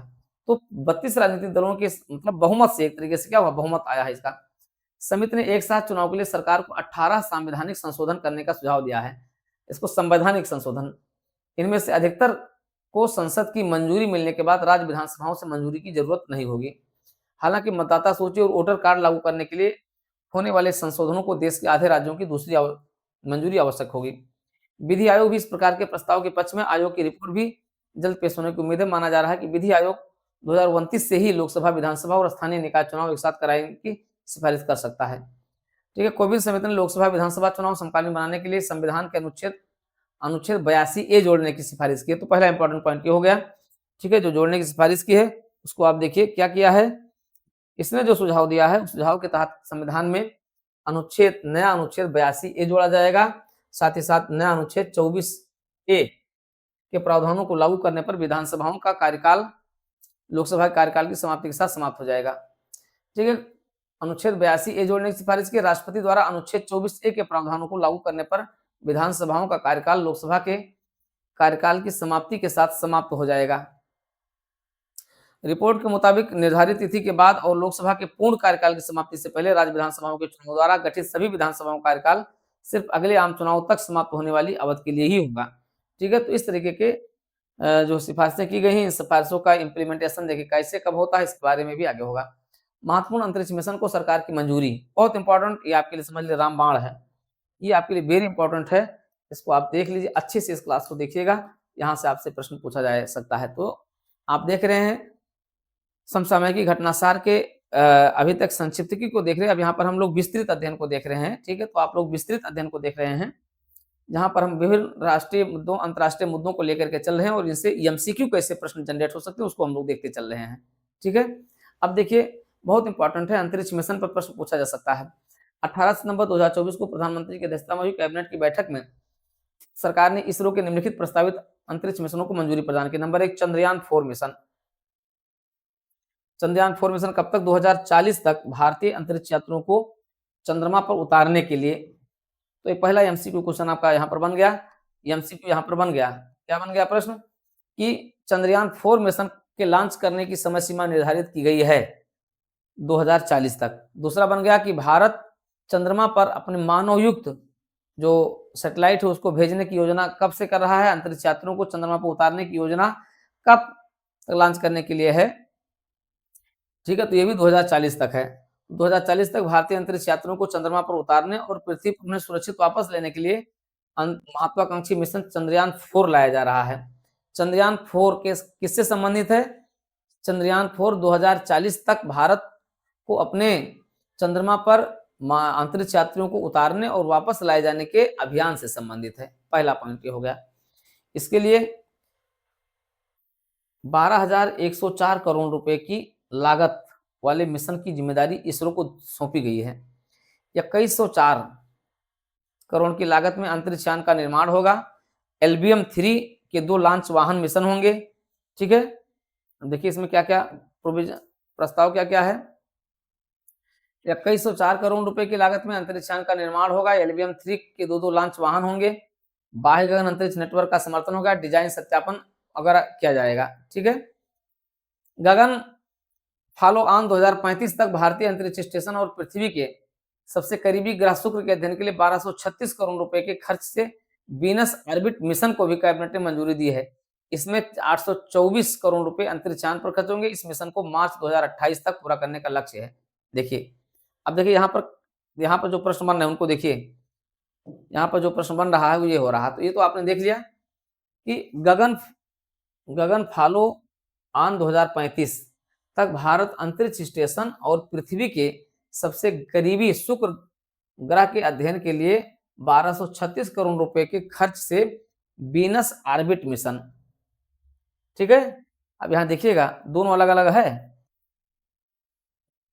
तो 32 राजनीतिक दलों के मतलब बहुमत से, एक तरीके से क्या हुआ, बहुमत आया है इसका। समिति ने एक साथ चुनाव के लिए सरकार को 18 संवैधानिक संशोधन करने का सुझाव दिया है। इसको संवैधानिक संशोधन, इनमें से अधिकतर को संसद की मंजूरी मिलने के बाद राज्य विधानसभाओं से मंजूरी की जरूरत नहीं होगी। हालांकि मतदाता सूची और वोटर कार्ड लागू करने के लिए होने वाले संशोधनों को देश के आधे राज्यों की दूसरी मंजूरी आवश्यक होगी। विधि आयोग भी इस प्रकार के प्रस्ताव के पक्ष में। आयोग की रिपोर्ट भी जल्द पेश होने की उम्मीद है। माना जा रहा है कि विधि आयोग 2029 से ही लोकसभा, विधानसभा और स्थानीय निकाय चुनाव एक साथ कराने की सिफारिश कर सकता है। ठीक है, कोविंद समिति ने लोकसभा विधानसभा चुनाव समकालीन बनाने के लिए संविधान के अनुच्छेद 82A जोड़ने की सिफारिश की है। तो पहला इंपॉर्टेंट पॉइंट ये हो गया। ठीक है, जो जोड़ने की सिफारिश की है उसको आप देखिए क्या किया है। इसने जो सुझाव दिया है, उस सुझाव के तहत संविधान में नया अनुच्छेद 82A जोड़ा जाएगा। साथ ही साथ नया अनुच्छेद 24A के प्रावधानों को लागू करने पर विधानसभाओं का कार्यकाल लोकसभा के कार्यकाल की समाप्ति के साथ समाप्त हो जाएगा। ठीक है, अनुच्छेद 82A जोड़ने की सिफारिश की। राष्ट्रपति द्वारा अनुच्छेद 24A के प्रावधानों को लागू करने पर विधानसभाओं का कार्यकाल लोकसभा के कार्यकाल की समाप्ति के साथ समाप्त हो जाएगा। रिपोर्ट के मुताबिक निर्धारित तिथि के बाद और लोकसभा के पूर्ण कार्यकाल की समाप्ति से पहले राज्य विधानसभाओं के चुनाव द्वारा गठित सभी विधानसभाओं का कार्यकाल सिर्फ अगले आम चुनाव तक समाप्त होने वाली अवधि के लिए ही होगा। ठीक है, तो इस तरीके के जो सिफारिशें की गई हैं, इन सिफारिशों का इम्प्लीमेंटेशन देखिए कैसे कब होता है, इसके बारे में भी आगे होगा। महत्वपूर्ण अंतरिक्ष मिशन को सरकार की मंजूरी, बहुत इंपॉर्टेंट, ये आपके लिए समझ लीजिए रामबाण है, ये आपके लिए वेरी इंपॉर्टेंट है। इसको आप देख लीजिए अच्छे से, इस क्लास को देखिएगा, यहाँ से आपसे प्रश्न पूछा जा सकता है। तो आप देख रहे हैं समसामयिक घटनासार के अभी तक संक्षिप्तकी को देख रहे हैं। अब यहाँ पर हम लोग विस्तृत अध्ययन को देख रहे हैं। ठीक है, तो आप लोग विस्तृत अध्ययन को देख रहे हैं, जहाँ पर हम विभिन्न राष्ट्रीय मुद्दों, अंतर्राष्ट्रीय मुद्दों को लेकर के चल रहे हैं और इनसे एमसीक्यू कैसे प्रश्न जनरेट हो सकते हैं उसको हम लोग देखते चल रहे हैं। ठीक है, अब देखिए बहुत इंपॉर्टेंट है, अंतरिक्ष मिशन पर प्रश्न पूछा जा सकता है। 18 सितंबर 2024 को प्रधानमंत्री की अध्यक्षता में हुई कैबिनेट की बैठक में सरकार ने इसरो के निम्नलिखित प्रस्तावित अंतरिक्ष मिशनों को मंजूरी प्रदान की। Number 1, Chandrayaan 4 mission. Chandrayaan 4 mission कब तक? 2040 तक भारतीय अंतरिक्ष यात्रियों को चंद्रमा पर उतारने के लिए। तो ये पहला एमसीक्यू क्वेश्चन आपका यहाँ पर बन गया। एमसीक्यू यहाँ पर बन गया, क्या बन गया प्रश्न कि चंद्रयान 4 मिशन के लॉन्च करने की समय सीमा निर्धारित की गई है 2040 तक। दूसरा बन गया कि भारत चंद्रमा पर अपने मानवयुक्त जो सैटेलाइट है उसको भेजने की योजना कब से कर रहा है, अंतरिक्ष यात्रियों को चंद्रमा पर उतारने की योजना कब लॉन्च करने के लिए है। ठीक है, तो ये भी 2040 तक है। 2040 तक भारतीय अंतरिक्ष यात्रियों को चंद्रमा पर उतारने और पृथ्वी पर उन्हें सुरक्षित वापस लेने के लिए महत्वाकांक्षी मिशन चंद्रयान 4 लाया जा रहा है। चंद्रयान 4 किससे संबंधित है? चंद्रयान 4 2040 तक भारत को अपने चंद्रमा पर अंतरिक्ष यात्रियों को उतारने और वापस लाए जाने के अभियान से संबंधित है। पहला पॉइंट ये हो गया। इसके लिए 12,104 करोड़ रुपए की लागत वाले मिशन की जिम्मेदारी इसरो को सौंपी गई है। 2104 करोड़ की लागत में अंतरिक्ष यान का निर्माण होगा। LBM 3 के 2 लॉन्च वाहन मिशन होंगे। ठीक है, देखिए इसमें क्या क्या प्रोविजन प्रस्ताव क्या क्या है। 2104 करोड़ रुपए की लागत में अंतरिक्ष यान का निर्माण होगा। LBM 3 के 2 लॉन्च वाहन होंगे। बाह्य गगन अंतरिक्ष नेटवर्क का समर्थन होगा। डिजाइन सत्यापन वगैरह किया जाएगा। ठीक है, गगन फॉलो ऑन 2035 तक भारतीय अंतरिक्ष स्टेशन और पृथ्वी के सबसे करीबी ग्रह शुक्र के अध्ययन के लिए 1236 करोड़ रुपए के खर्च से वीनस ऑर्बिट मिशन को भी कैबिनेट ने मंजूरी दी है। इसमें 824 करोड़ रुपए अंतरिक्ष यान पर खर्च होंगे। इस मिशन को मार्च 2028 तक पूरा करने का लक्ष्य है। देखिए, अब देखिए यहाँ पर जो प्रश्न बन रहे हैं उनको देखिए। यहाँ पर जो प्रश्न बन रहा है वो ये हो रहा है। तो ये तो आपने देख लिया कि गगन फॉलो ऑन 2035 तक भारत अंतरिक्ष स्टेशन और पृथ्वी के सबसे करीबी शुक्र ग्रह के अध्ययन के लिए 1236 करोड़ रुपए के खर्च से वीनस ऑर्बिट मिशन। ठीक है, अब यहां देखिएगा दोनों अलग अलग है।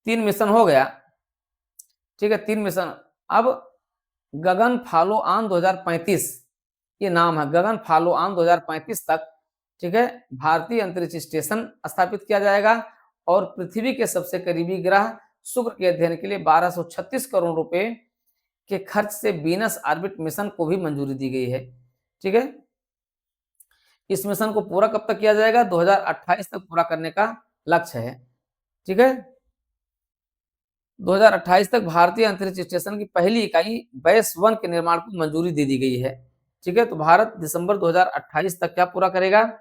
3 मिशन हो गया। ठीक है, 3 मिशन। अब गगन फॉलो ऑन 2035 ये नाम है। गगन फॉलो ऑन 2035 तक, ठीक है, भारतीय अंतरिक्ष स्टेशन स्थापित किया जाएगा और पृथ्वी के सबसे करीबी ग्रह शुक्र के अध्ययन के लिए 1236 करोड़ रुपए के खर्च से वीनस ऑर्बिट मिशन को भी मंजूरी दी गई है। ठीक है, इस मिशन को पूरा कब तक किया जाएगा? 2028 तक पूरा करने का लक्ष्य है। ठीक है, 2028 तक भारतीय अंतरिक्ष स्टेशन की पहली इकाई बेस 1 के निर्माण को मंजूरी दे दी गई है। ठीक है, तो भारत दिसंबर 2028 तक क्या पूरा करेगा?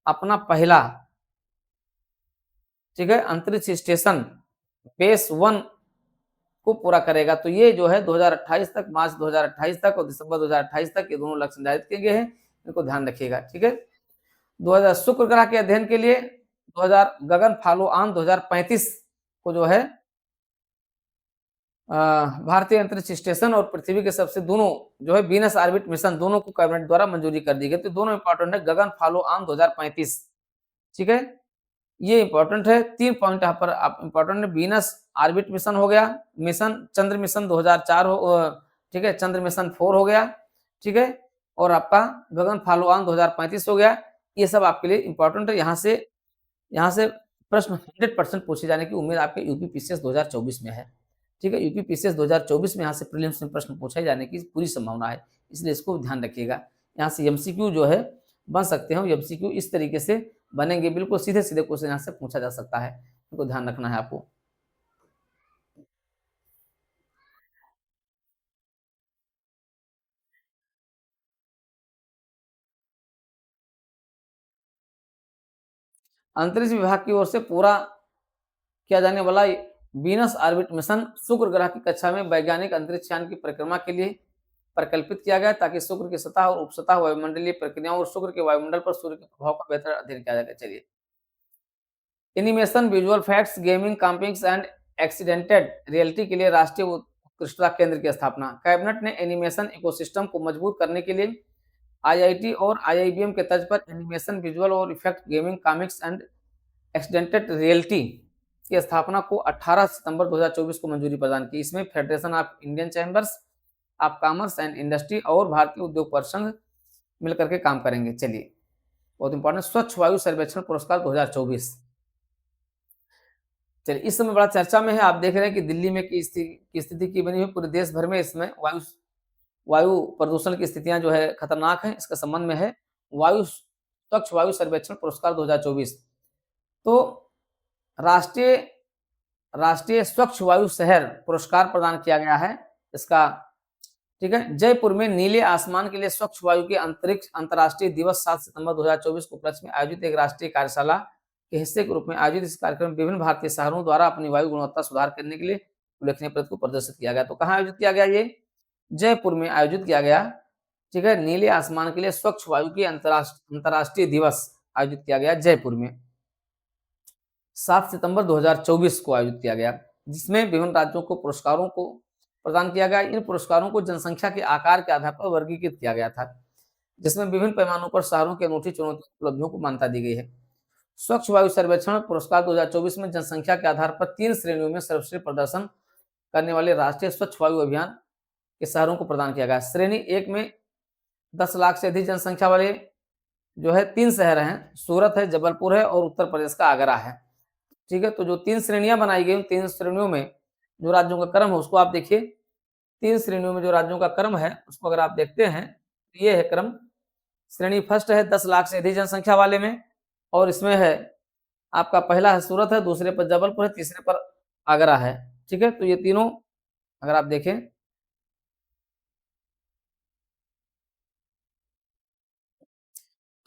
अपना पहला, ठीक है, अंतरिक्ष स्टेशन बेस 1 को पूरा करेगा। तो ये जो है 2028 तक, मार्च 2028 तक और दिसंबर 2028 तक ये दोनों लक्ष्य निर्धारित किए गए हैं। इनको ध्यान रखिएगा। ठीक है, 2000 शुक्र ग्रह के अध्ययन के लिए 2000 गगन फॉलो ऑन 2035 को जो है भारतीय अंतरिक्ष स्टेशन और पृथ्वी के सबसे दोनों जो है वीनस ऑर्बिट मिशन दोनों को कैबिनेट द्वारा मंजूरी कर दी गई। तो दोनों इंपॉर्टेंट है। गगन फॉलो ऑन 2035, ठीक है, ये इंपॉर्टेंट है। 3 पॉइंट यहाँ पर आप इंपॉर्टेंट है। वीनस ऑर्बिट मिशन हो गया, मिशन चंद्र मिशन 2004 हो, ठीक है, चंद्र मिशन 4 हो गया। ठीक है, और आपका गगन फॉलो ऑन 2035 हो गया। ये सब आपके लिए इंपॉर्टेंट है। यहाँ से प्रश्न 100% पूछे जाने की उम्मीद आपके यूपी पीसीएस 2024 में है। ठीक है, यूपी पीसीएस 2024 में यहाँ से प्रीलिम्स में प्रश्न पूछे जाने की पूरी संभावना है, इसलिए इसको ध्यान रखिएगा। यहाँ से एमसीक्यू जो है बन सकते हैं। एमसीक्यू इस तरीके से बनेंगे, बिल्कुल सीधे सीधे क्वेश्चन यहाँ से पूछा जा सकता है, इनको ध्यान रखना है आपको। अंतरिक्ष विभाग की ओर से पूरा किया जाने वाला वीनस ऑर्बिट मिशन शुक्र ग्रह की कक्षा में वैज्ञानिक अंतरिक्ष यान की परिक्रमा के लिए परिकल्पित किया गया, ताकि शुक्र की सतह और उपसतह वायुमंडलीय प्रक्रियाओं और शुक्र के वायुमंडल पर सूर्य के प्रभाव का बेहतर अध्ययन किया जाएगा। चलिए, animation, visual effects, gaming, comics and accidented reality के लिए राष्ट्रीय उत्कृष्टता केंद्र की स्थापना। कैबिनेट ने एनिमेशन इकोसिस्टम को मजबूत करने के लिए आईआईटी और आईआईबीएम के तर्ज पर एनिमेशन, विजुअल और effect, gaming, comics and accidented reality की स्थापना को 18 सितंबर 2024 को मंजूरी प्रदान की। इसमें federation of Indian chambers of commerce and industry और भारतीय उद्योग परिसंघ मिलकर के काम करेंगे। चलिए, बहुत इंपॉर्टेंट, स्वच्छ वायु सर्वेक्षण पुरस्कार 2024। चलिए, इस समय बड़ा चर्चा में है। आप देख रहे हैं कि दिल्ली में की स्थिति की बनी हुई, पूरे देश भर में इसमें वायु प्रदूषण की स्थितियां जो है खतरनाक है। इसके संबंध में है स्वच्छ वायु सर्वेक्षण पुरस्कार 2024। तो राष्ट्रीय स्वच्छ वायु शहर पुरस्कार प्रदान किया गया है इसका। ठीक है, जयपुर में नीले आसमान के लिए स्वच्छ वायु के अंतर्राष्ट्रीय दिवस 7 सितंबर 2024 को उपलक्ष्य में आयोजित एक राष्ट्रीय कार्यशाला के हिस्से के रूप में आयोजित इस कार्यक्रम में विभिन्न भारतीय शहरों द्वारा अपनी वायु गुणवत्ता सुधार करने के लिए उल्लेखनीय प्रगति को प्रदर्शित किया गया। तो कहाँ आयोजित किया गया ये? जयपुर में आयोजित किया गया। ठीक है, नीले आसमान के लिए स्वच्छ वायु की अंतर्राष्ट्रीय दिवस आयोजित किया गया जयपुर में 7 सितंबर 2024 को आयोजित किया गया, जिसमें विभिन्न राज्यों को पुरस्कारों को प्रदान किया गया। इन पुरस्कारों को जनसंख्या के आकार के आधार पर वर्गीकृत किया गया था, जिसमें विभिन्न पैमानों पर शहरों की अनूठी चुनौती उपलब्धियों को मान्यता दी गई है। स्वच्छ वायु सर्वेक्षण पुरस्कार 2024 में जनसंख्या के आधार पर 3 श्रेणियों में सर्वश्रेष्ठ प्रदर्शन करने वाले राष्ट्रीय स्वच्छ वायु अभियान के शहरों को प्रदान किया गया। श्रेणी 1 में 10 लाख से अधिक जनसंख्या वाले जो है 3 शहर हैं, सूरत है, जबलपुर है और उत्तर प्रदेश का आगरा है। ठीक है, तो जो 3 श्रेणियां बनाई गई, 3 श्रेणियों में जो राज्यों का क्रम है उसको आप देखिए। 3 श्रेणियों में जो राज्यों का क्रम है उसको अगर आप देखते हैं, ये है क्रम। श्रेणी फर्स्ट है 10 लाख से अधिक जनसंख्या वाले में, और इसमें है आपका पहला है सूरत है, दूसरे पर जबलपुर है, तीसरे पर आगरा है। ठीक है, तो ये तीनों अगर आप देखें,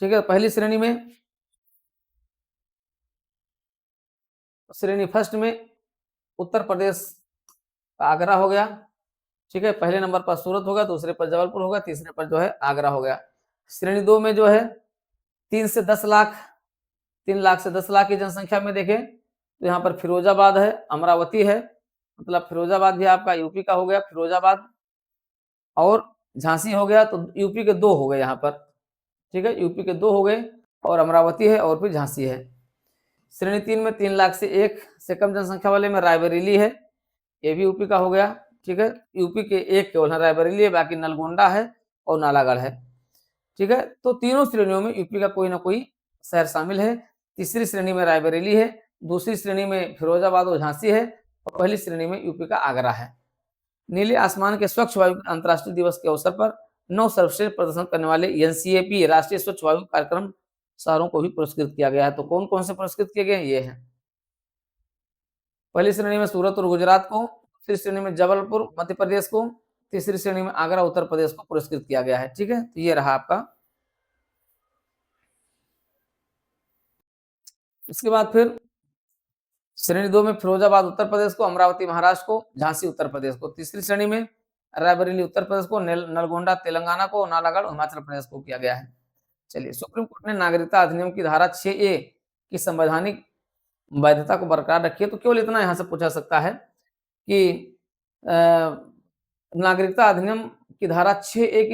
ठीक है, पहली श्रेणी में श्रेणी फर्स्ट में उत्तर प्रदेश का आगरा हो गया। ठीक है, पहले नंबर पर सूरत होगा, दूसरे पर जबलपुर होगा, तीसरे पर जो है आगरा हो गया। श्रेणी 2 में जो है 3 से 10 लाख 3 लाख से 10 लाख की जनसंख्या में देखें तो यहाँ पर फिरोजाबाद है, अमरावती है, मतलब फिरोजाबाद भी आपका यूपी का हो गया, फिरोजाबाद और झांसी हो गया, तो यूपी के 2 हो गए यहाँ पर। ठीक है, यूपी के 2 हो गए और अमरावती है और फिर झांसी है। श्रेणी 3 में 3 लाख से 1 से कम जनसंख्या वाले में रायबरेली है, ये भी यूपी का हो गया। ठीक है, यूपी के 1 केवल रायबरेली है, बाकी नलगोंडा है और नालागढ़ है। ठीक है, तो तीनों श्रेणियों में यूपी का कोई ना कोई शहर शामिल है। तीसरी श्रेणी में रायबरेली है, दूसरी श्रेणी में फिरोजाबाद और झांसी है और पहली श्रेणी में यूपी का आगरा है। नीले आसमान के स्वच्छ वायु अंतर्राष्ट्रीय दिवस के अवसर पर 9 सर्वश्रेष्ठ प्रदर्शन करने वाले एनसीएपी राष्ट्रीय स्वच्छ वायु कार्यक्रम शहरों को भी पुरस्कृत किया गया है। तो कौन कौन से पुरस्कृत किए गए ये हैं? पहली श्रेणी में सूरत और गुजरात को, दूसरी श्रेणी में जबलपुर मध्य प्रदेश को, तीसरी श्रेणी में आगरा उत्तर प्रदेश को पुरस्कृत किया गया है। ठीक है, तो ये रहा आपका। इसके बाद फिर श्रेणी 2 में फिरोजाबाद उत्तर प्रदेश को, अमरावती महाराष्ट्र को, झांसी उत्तर प्रदेश को। तीसरी श्रेणी में रायबरेली उत्तर प्रदेश को, नलगोंडा तेलंगाना को, नालागढ़ हिमाचल प्रदेश को किया गया है। चलिए, सुप्रीम कोर्ट ने नागरिकता अधिनियम की धारा 6A की संवैधानिक वैधता को बरकरार रखी है। तो केवल इतना यहाँ से पूछा सकता है कि नागरिकता अधिनियम की धारा 6A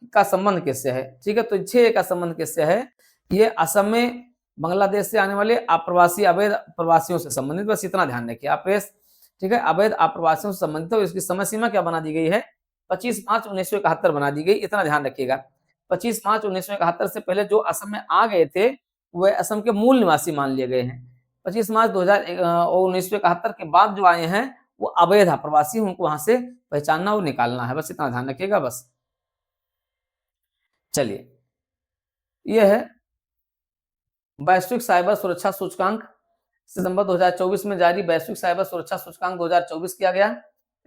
का संबंध किससे है? ठीक है, तो 6A का संबंध किससे है? ये असम में बांग्लादेश से आने वाले अप्रवासी अवैध प्रवासियों से संबंधित, बस इतना ध्यान रखिए आप। ठीक है, अवैध अप्रवासियों से संबंधित और इसकी समय सीमा क्या बना दी गई है? 25 मार्च 1971 बना दी गई, इतना ध्यान रखिएगा। 25 मार्च 1971 से पहले जो असम में आ गए थे वह असम के मूल निवासी मान लिए गए हैं। 25 मार्च 1971 के बाद जो आए हैं वो अवैध अप्रवासी, उनको वहां से पहचानना और निकालना है, बस इतना ध्यान रखिएगा बस। चलिए, यह है वैश्विक साइबर सुरक्षा सूचकांक, सितंबर 2024 में जारी वैश्विक साइबर सुरक्षा सूचकांक 2024 किया गया।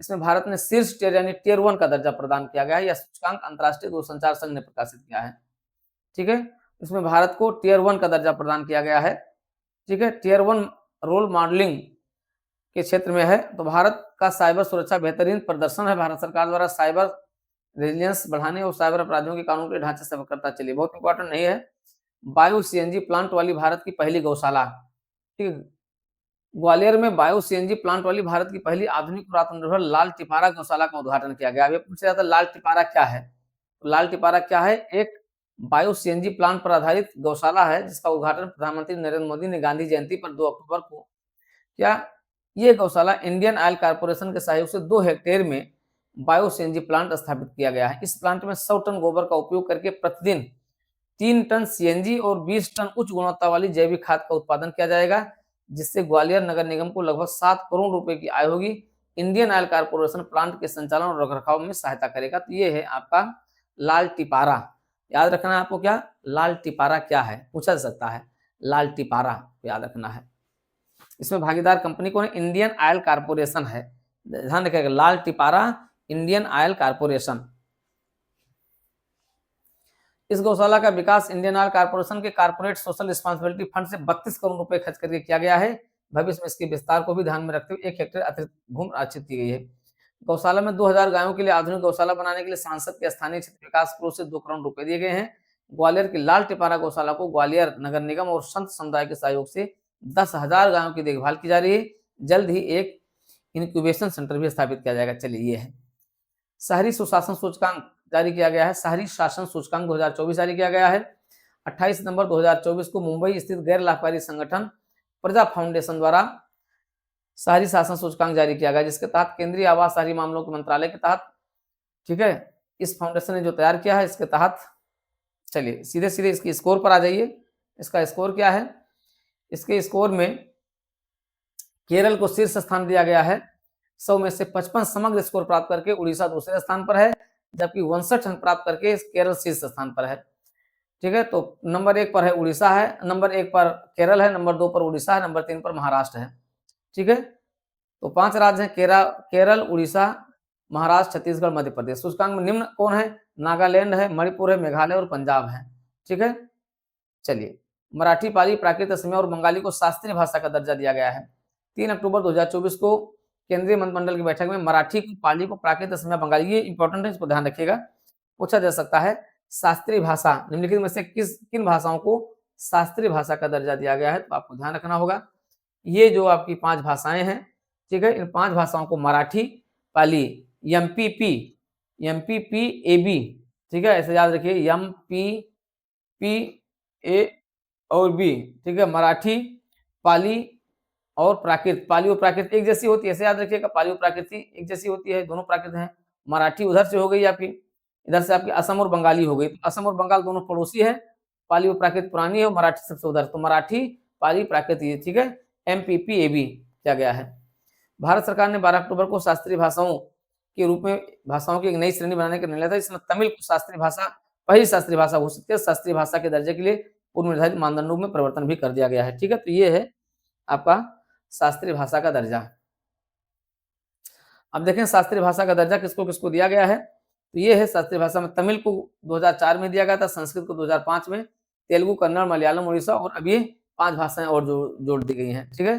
इसमें भारत ने शीर्ष टियर यानी टियर 1 का दर्जा प्रदान किया गया है। यह सूचकांक अंतर्राष्ट्रीय दूरसंचार संघ ने प्रकाशित किया है। ठीक है, इसमें भारत को टियर 1 का दर्जा प्रदान किया गया है। ठीक है, टियर 1 रोल मॉडलिंग के क्षेत्र में है। तो भारत का साइबर सुरक्षा बेहतरीन प्रदर्शन है। भारत सरकार द्वारा साइबर रेजिलियंस बढ़ाने और साइबर अपराधियों के कानून के ढांचे से करता चलिए, बहुत इंपॉर्टेंट नहीं है। बायो सीएनजी प्लांट वाली भारत की पहली गौशाला। ठीक है, ग्वालियर में बायो सीएनजी प्लांट वाली भारत की पहली आधुनिक और आत्मनिर्भर लाल टिपारा गौशाला का उद्घाटन किया गया। अब ये पूछा जाता है लाल टिपारा क्या है? तो लाल टिपारा क्या है? एक बायो सीएनजी प्लांट पर आधारित गौशाला है जिसका उद्घाटन प्रधानमंत्री नरेंद्र मोदी ने गांधी जयंती पर 2 अक्टूबर को किया। ये गौशाला इंडियन ऑयल कॉर्पोरेशन के सहयोग से 2 हेक्टेयर में बायो सीएनजी प्लांट स्थापित किया गया है। इस प्लांट में 100 टन गोबर का उपयोग करके प्रतिदिन 3 टन सीएनजी और 20 टन उच्च गुणवत्ता वाली जैविक खाद का उत्पादन किया जाएगा, जिससे ग्वालियर नगर निगम को लगभग 7 करोड़ रुपए की आय होगी। इंडियन ऑयल कॉर्पोरेशन प्लांट के संचालन और रखरखाव में सहायता करेगा। तो ये है आपका लाल टिपारा। याद रखना है आपको, क्या लाल टिपारा क्या है पूछा जा सकता है, लाल टिपारा याद रखना है। इसमें भागीदार कंपनी कौन है? इंडियन ऑयल कॉर्पोरेशन है, ध्यान रखिएगा, लाल टिपारा इंडियन ऑयल कॉर्पोरेशन। इस गौशाला का विकास इंडियन ऑयल कॉर्पोरेशन के कॉर्पोरेट सोशल रिस्पांसिबिलिटी फंड से 32 करोड़ रुपए खर्च करके किया गया है। भविष्य में इसके विस्तार को भी ध्यान में रखते हुए 1 हेक्टेयर अतिरिक्त भूमि आरक्षित की गई है। गौशाला में 2000 गायों के लिए आधुनिक गौशाला बनाने के लिए सांसद के स्थानीय क्षेत्र विकास कोष से 2 करोड़ रुपए दिए गए हैं। ग्वालियर की लाल टिपारा गौशाला को ग्वालियर नगर निगम और संत समुदाय के सहयोग से 10,000 गायों की देखभाल की जा रही है। जल्द ही एक इनक्यूबेशन सेंटर भी स्थापित किया जाएगा। चलिए ये है। शहरी सुशासन सूचकांक जारी किया गया है। शहरी शासन सूचकांक 2024 जारी किया गया है। 28 सितंबर 2024 को मुंबई स्थित गैर लाभकारी संगठन प्रजा फाउंडेशन द्वारा शहरी शासन सूचकांक जारी किया गया, जिसके तहत केंद्रीय आवास शहरी मामलों के मंत्रालय के तहत, ठीक है, इस फाउंडेशन ने जो तैयार किया है, इसके तहत चलिए सीधे सीधे इसकी स्कोर पर आ जाइए। इसका स्कोर क्या है? इसके स्कोर में केरल को शीर्ष स्थान दिया गया है। 100 में से 55 समग्र स्कोर प्राप्त करके उड़ीसा दूसरे स्थान पर है, जबकि 59 अंक प्राप्त करके केरल शीर्ष स्थान पर है। ठीक है, तो नंबर 1 पर है उड़ीसा है, नंबर 1 पर केरल है, नंबर 2 पर उड़ीसा है, नंबर 3 पर महाराष्ट्र है। ठीक है, तो 5 राज्य हैं, केरल, उड़ीसा, महाराष्ट्र, छत्तीसगढ़, मध्य प्रदेश। सूचकांक में निम्न कौन है? नागालैंड है, मणिपुर है, मेघालय और पंजाब है। ठीक है, चलिए, मराठी, पाली, प्राकृत, असमिया और बंगाली को शास्त्रीय भाषा का दर्जा दिया गया है। 3 अक्टूबर 2024 को केंद्रीय मंत्रिमंडल की बैठक में मराठी को, पाली को, प्राकृत, असमिया, बंगाली, ये इंपॉर्टेंट है, इसको ध्यान रखिएगा, पूछा जा सकता है। शास्त्रीय भाषा निम्नलिखित में से किन भाषाओं को शास्त्रीय भाषा का दर्जा दिया गया है? तो आपको ध्यान रखना होगा, ये जो आपकी 5 भाषाएं हैं, ठीक है, इन 5 भाषाओं को मराठी, पाली, एमपीपी, एबी, ठीक है, ऐसे याद रखिए, एमपीपी, ए और बी, ठीक है, मराठी, पाली और प्राकृत। पाली और प्राकृत एक जैसी होती है, ऐसे याद रखिएगा, पाली और प्राकृति एक जैसी होती है, दोनों प्राकृत हैं। मराठी उधर से हो गई आपकी, इधर से आपकी असम और बंगाली हो गई। तो असम और बंगाल दोनों पड़ोसी है, पाली और प्राकृत पुरानी है और मराठी सबसे उधर, तो मराठी, पाली, प्राकृत, ये ठीक है, एमपीपीएबी किया गया है। भारत सरकार ने 12 अक्टूबर को शास्त्रीय भाषाओं के रूप में भाषाओं की एक नई श्रेणी बनाने का निर्णय था। इसमें तमिल को शास्त्रीय भाषा, पहली शास्त्रीय भाषा घोषित किया। शास्त्रीय भाषा के दर्जे के लिए पूर्व निर्धारित मानदंडों में परिवर्तन भी कर दिया गया है। ठीक है, तो ये है आपका शास्त्रीय भाषा का दर्जा। अब देखें शास्त्रीय भाषा का दर्जा किसको किसको दिया गया है, तो ये है शास्त्रीय भाषा में तमिल को 2004 में दिया गया था, संस्कृत को 2005 में, तेलुगु, कन्नड़, मलयालम, उड़ीसा और अब ये 5 भाषाएं और जोड़ दी गई हैं। ठीक है,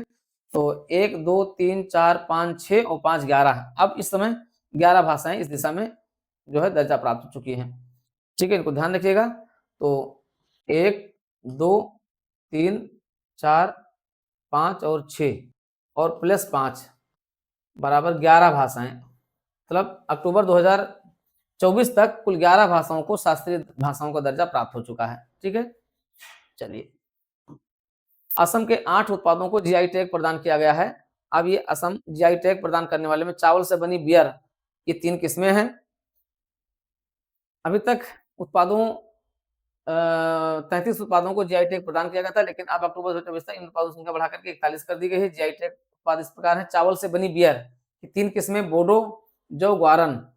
तो 1, 2, 3, 4, 5, 6 और 5, 11। अब इस समय 11 भाषाएं इस दिशा में जो है दर्जा प्राप्त हो चुकी हैं। ठीक है, इनको ध्यान रखिएगा। तो 1, 2, 3, 4, 5 और 6 और प्लस 5 बराबर 11 भाषाएं, मतलब अक्टूबर 2024 तक कुल 11 भाषाओं को शास्त्रीय भाषाओं का दर्जा प्राप्त हो चुका है। ठीक है, चलिए, असम के 8 उत्पादों को जीआई टैग प्रदान किया गया है। अब ये असम जीआई टैग प्रदान करने वाले में चावल से बनी बियर, ये 3 किस्में हैं। अभी तक उत्पादों 33 उत्पादों को जीआई टैग प्रदान किया गया था, लेकिन अब अक्टूबर 2024 तक इन उत्पादों की संख्या बढ़ाकर के 41 कर दी गई है। जीआई टैग उत्पाद इस प्रकार है, चावल से बनी बियर की 3 किस्में, बोडो, जो ग्वारन,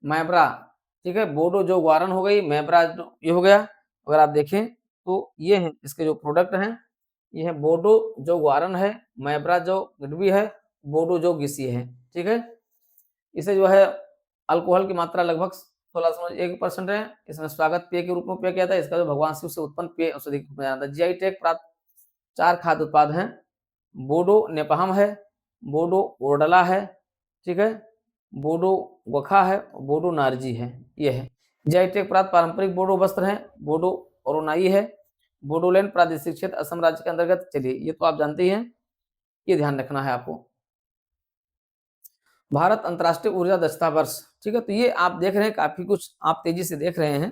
मैब्रा। ठीक है, बोडो, जो ग्वारन हो गई, मैब्रा ये हो गया। अगर आप देखें तो ये है इसके जो प्रोडक्ट हैं, ये है बोडो जो ग्वारन है, मैब्रा जो गडवी है, बोडो जो गिसी है। ठीक है, इसे जो है अल्कोहल की मात्रा लगभग 16.1% है। इसमें स्वागत पेय के रूप में उपयोग किया था। इसका जो भगवान शिव से उत्पन्न पेय औषधि माना जाता है। जीआई टैग प्राप्त 4 खाद्य उत्पाद हैं, बोडो नेपहम है, बोडो ओरडला है, ठीक है, बोडो वखा है, बोडो नारजी है। ये है जीआई टैग प्राप्त पारंपरिक बोडो वस्त्र हैं, बोडो ओरोनाई है, बोडोलैंड प्रादेशिक क्षेत्र असम राज्य के अंतर्गत। चलिए, ये तो आप जानते ही हैं, ये ध्यान रखना है आपको। भारत अंतर्राष्ट्रीय ऊर्जा दक्षता वर्ष, ठीक है, तो ये आप देख रहे हैं, काफी कुछ आप तेजी से देख रहे हैं।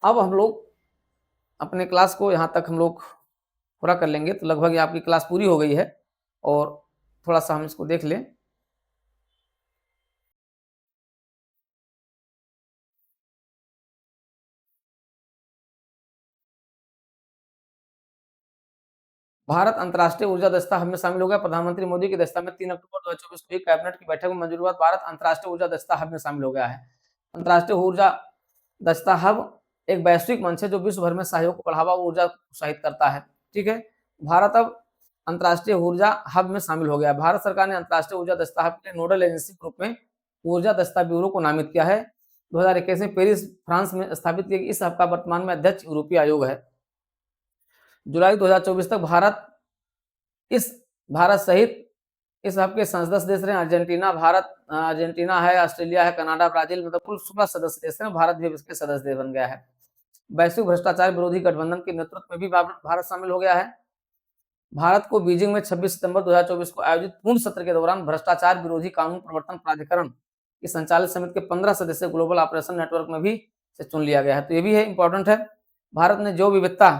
अब हम लोग अपने क्लास को यहाँ तक हम लोग पूरा कर लेंगे, तो लगभग आपकी क्लास पूरी हो गई है। और थोड़ा सा हम इसको देख लें। भारत अंतर्राष्ट्रीय ऊर्जा दक्षता हब में शामिल हो गया। प्रधानमंत्री मोदी की दक्षता में 3 अक्टूबर 2024 को कैबिनेट की बैठक में मंजूरी बाद भारत अंतर्राष्ट्रीय ऊर्जा दक्षता हब में शामिल हो गया है। अंतर्राष्ट्रीय ऊर्जा दक्षता हब एक वैश्विक मंच है जो विश्व भर में सहयोग को बढ़ावा और ऊर्जा प्रोत्साहित करता है। ठीक है, भारत अब अंतर्राष्ट्रीय ऊर्जा हब में शामिल हो गया है। भारत सरकार ने अंतर्राष्ट्रीय ऊर्जा दक्षता हब के नोडल एजेंसी के रूप में ऊर्जा दक्षता ब्यूरो को नामित किया है। 2021 में पेरिस, फ्रांस में स्थापित किया। इस हब का वर्तमान में अध्यक्ष यूरोपीय आयोग है। जुलाई 2024 तक इस भारत सहित इस आपके सदस्य देश रहे अर्जेंटीना, अर्जेंटीना है, ऑस्ट्रेलिया है, कनाडा, ब्राजील, मतलब कुल 16 सदस्य देश हैं। भारत भी इसके सदस्य देश बन गया है। वैश्विक भ्रष्टाचार विरोधी गठबंधन के नेतृत्व में भी भारत शामिल हो गया है। भारत को बीजिंग में 26 सितंबर 2024 को आयोजित पूर्ण सत्र के दौरान भ्रष्टाचार विरोधी कानून प्रवर्तन प्राधिकरण की संचालित समिति के 15 सदस्य ग्लोबल ऑपरेशन नेटवर्क में भी से चुन लिया गया है। तो ये भी है, इंपॉर्टेंट है। भारत ने जैव विविधता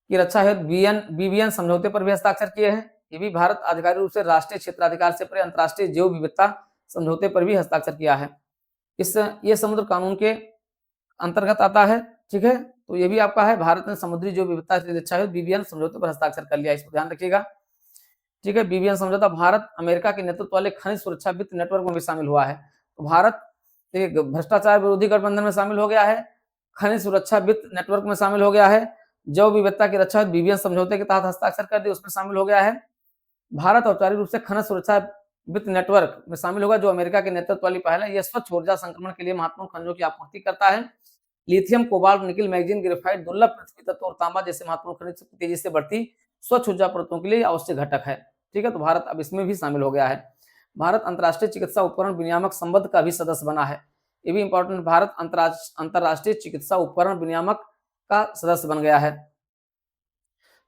की रक्षा हेतु बीबीएन समझौते पर भी हस्ताक्षर किए हैं। ये भी भारत आधिकारिक रूप से राष्ट्रीय क्षेत्राधिकार से परे अंतर्राष्ट्रीय जैव विविधता समझौते पर भी हस्ताक्षर किया है। ये समुद्र कानून के अंतर्गत आता है। ठीक है, तो ये भी आपका है, भारत ने समुद्री जैव विविधता की रक्षा हेतु बीबीएन समझौते पर हस्ताक्षर कर लिया, इसको ध्यान रखिएगा। ठीक है, बीबीएन समझौता भारत अमेरिका के नेतृत्व वाले खनिज सुरक्षा वित्त नेटवर्क में भी शामिल हुआ है। तो भारत भ्रष्टाचार विरोधी गठबंधन में शामिल हो गया है, खनिज सुरक्षा वित्त नेटवर्क में शामिल हो गया है, जैव विविधता की रक्षा बीबीएन समझौते के तहत हस्ताक्षर कर दिए, उसमें शामिल हो गया है। भारत औपचारिक रूप से खनिज सुरक्षा वित्त नेटवर्क में शामिल होगा, जो अमेरिका के नेतृत्व वाली पहल है। यह स्वच्छ ऊर्जा संक्रमण के लिए महत्वपूर्ण खनिजों की आपूर्ति करता है। लिथियम, कोबाल्ट, निकल, मैग्नीज, ग्रेफाइट, दुर्लभ पृथ्वी तत्व और तांबा जैसे महत्वपूर्ण खनिज तेजी से बढ़ती स्वच्छ ऊर्जा परतों के लिए आवश्यक घटक है। ठीक है, तो भारत अब इसमें भी शामिल हो गया है। भारत अंतर्राष्ट्रीय चिकित्सा उपकरण विनियामक संबंध का भी सदस्य बना है। ये भी इंपॉर्टेंट, भारत अंतर्राष्ट्रीय चिकित्सा उपकरण विनियामक का सदस्य बन गया है।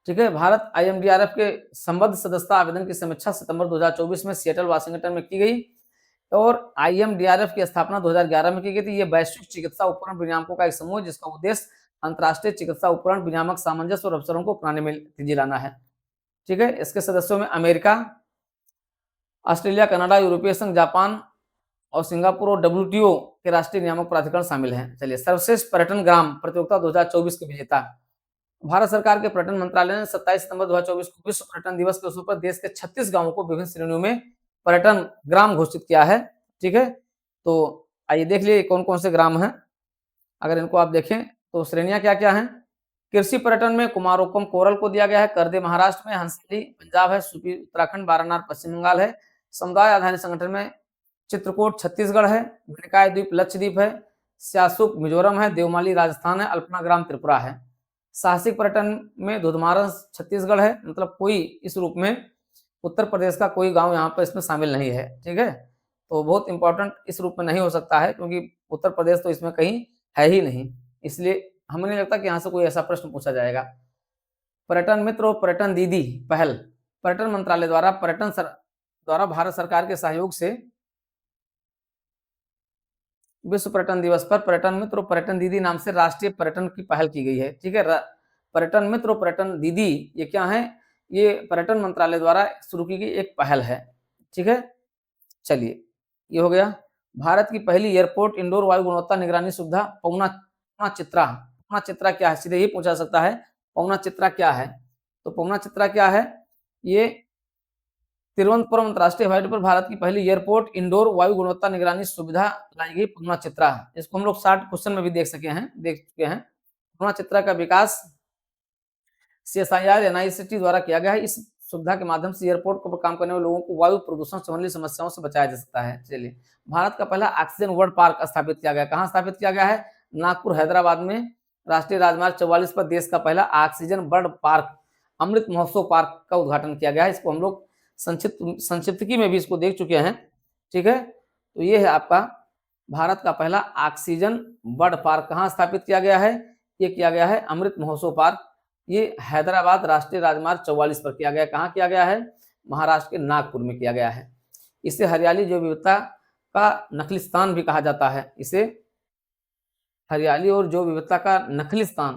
ठीक है, भारत IMDRF के संबद्ध सदस्यता आवेदन की समीक्षा सितंबर 2024 में सिएटल, वाशिंगटन में की गई और IMDRF की स्थापना 2011 में की गई थी। ये वैश्विक चिकित्सा उपकरण विनियामकों का एक समूह है, जिसका उद्देश्य अंतर्राष्ट्रीय चिकित्सा उपकरण विनियामक सामंजस्य और अवसरों को अपनाने में तेजी लाना है। ठीक है, इसके सदस्यों में अमेरिका, ऑस्ट्रेलिया, कनाडा, यूरोपीय संघ, जापान और सिंगापुर और WTO के राष्ट्रीय नियामक प्राधिकरण शामिल हैं। चलिए, सर्वश्रेष्ठ पर्यटन ग्राम प्रतियोगिता 2024 के विजेता भारत सरकार के पर्यटन मंत्रालय ने 27 सितंबर 2024 को विश्व पर्यटन दिवस के अवसर पर देश के 36 गांवों को विभिन्न श्रेणियों में पर्यटन ग्राम घोषित किया है। ठीक है, तो आइए देख लिए कौन कौन से ग्राम हैं। अगर इनको आप देखें तो श्रेणियां क्या क्या हैं। कृषि पर्यटन में कुमारोकम कोरल को दिया गया है, करदे महाराष्ट्र में, हंसली पंजाब है, सुपी उत्तराखंड, बारानार पश्चिम बंगाल है, समुदाय आधारित संगठन में चित्रकूट छत्तीसगढ़ है, मिनकाय द्वीप लक्षद्वीप है, स्यासुक मिजोरम है, देवमाली राजस्थान है, अल्पना ग्राम त्रिपुरा है। साहसिक पर्यटन में धुधमारन छत्तीसगढ़ है, मतलब कोई इस रूप में उत्तर प्रदेश का कोई गांव यहाँ पर इसमें शामिल नहीं है। ठीक है, तो बहुत इंपॉर्टेंट इस रूप में नहीं हो सकता है, क्योंकि उत्तर प्रदेश तो इसमें कहीं है ही नहीं, इसलिए हमें नहीं लगता कि यहाँ से कोई ऐसा प्रश्न पूछा जाएगा। पर्यटन मित्र और पर्यटन दीदी पहल पर्यटन मंत्रालय द्वारा भारत सरकार के सहयोग से विश्व पर्यटन दिवस पर पर्यटन मित्र और पर्यटन दीदी नाम से राष्ट्रीय पर्यटन की पहल की गई है। ठीक है, पर्यटन मित्र और पर्यटन दीदी ये क्या है, ये पर्यटन मंत्रालय द्वारा शुरू की गई एक पहल है। ठीक है, चलिए ये हो गया। भारत की पहली एयरपोर्ट इंडोर वायु गुणवत्ता निगरानी सुविधा पवना चित्रा क्या है, सीधे ही पूछा सकता है, पवना चित्रा क्या है। तो पवना चित्रा क्या है, ये तिरुवनंतपुरम अंतर्राष्ट्रीय हवाई अड्डे पर भारत की पहली एयरपोर्ट इंडोर वायु गुणवत्ता निगरानी सुविधा लाई गई पवना चित्रा। इसको हम लोग 60 क्वेश्चन में भी देख चुके हैं। पवना चित्रा का विकास CSIR NICT द्वारा किया गया है। इस सुविधा के माध्यम से एयरपोर्ट पर काम करने वाले लोगों को वायु प्रदूषण संबंधी समस्याओं से बचाया जा सकता है। चलिए, भारत का पहला ऑक्सीजन वर्ल्ड पार्क स्थापित किया गया, कहाँ स्थापित किया गया है, नागपुर हैदराबाद में, राष्ट्रीय राजमार्ग 44 पर देश का पहला oxygen world park Amrit Mahotsav park का उद्घाटन किया गया है। इसको हम लोग संक्षिप्तकी में भी इसको देख चुके हैं। ठीक है, तो ये है आपका भारत का पहला ऑक्सीजन वर्ल्ड पार्क कहाँ स्थापित किया गया है, ये किया गया है अमृत महोत्सव पार्क, ये हैदराबाद राष्ट्रीय राजमार्ग 44 पर किया गया। कहाँ किया गया है, महाराष्ट्र के नागपुर में किया गया है। इसे हरियाली जैव विविधता का नखलिस्तान भी कहा जाता है, इसे हरियाली और जैव विविधता का नखलिस्तान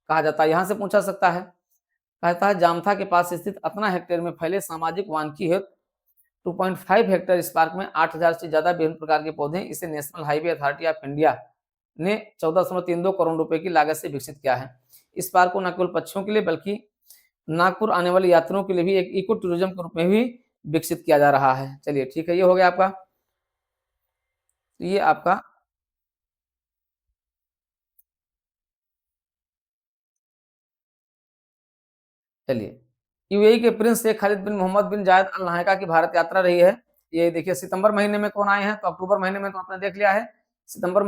कहा जाता है। यहाँ से पूछा सकता है, कहता है जामथा के पास स्थित अतना हेक्टेयर में फैले सामाजिक वानिकी हेतु 2.5 हेक्टेयर इस पार्क में 8000 से ज्यादा विभिन्न प्रकार के पौधे। इसे national highway authority of India ने 14.32 करोड़ रुपए की लागत से विकसित किया है। इस पार्क को न केवल पक्षियों के लिए बल्कि नागपुर आने वाले यात्रियों के लिए भी एक इको टूरिज्म के रूप में भी विकसित किया जा रहा है। चलिए ठीक है, ये हो गया आपका, ये आपका चलिए यूएई के प्रिंस शेख खालिद बिन मोहम्मद बिन जायद अल नाहयान की भारत यात्रा रही है। ये देखिए सितंबर महीने में कौन आए हैं, तो अक्टूबर महीने में तो आपने देख लिया है, सितंबर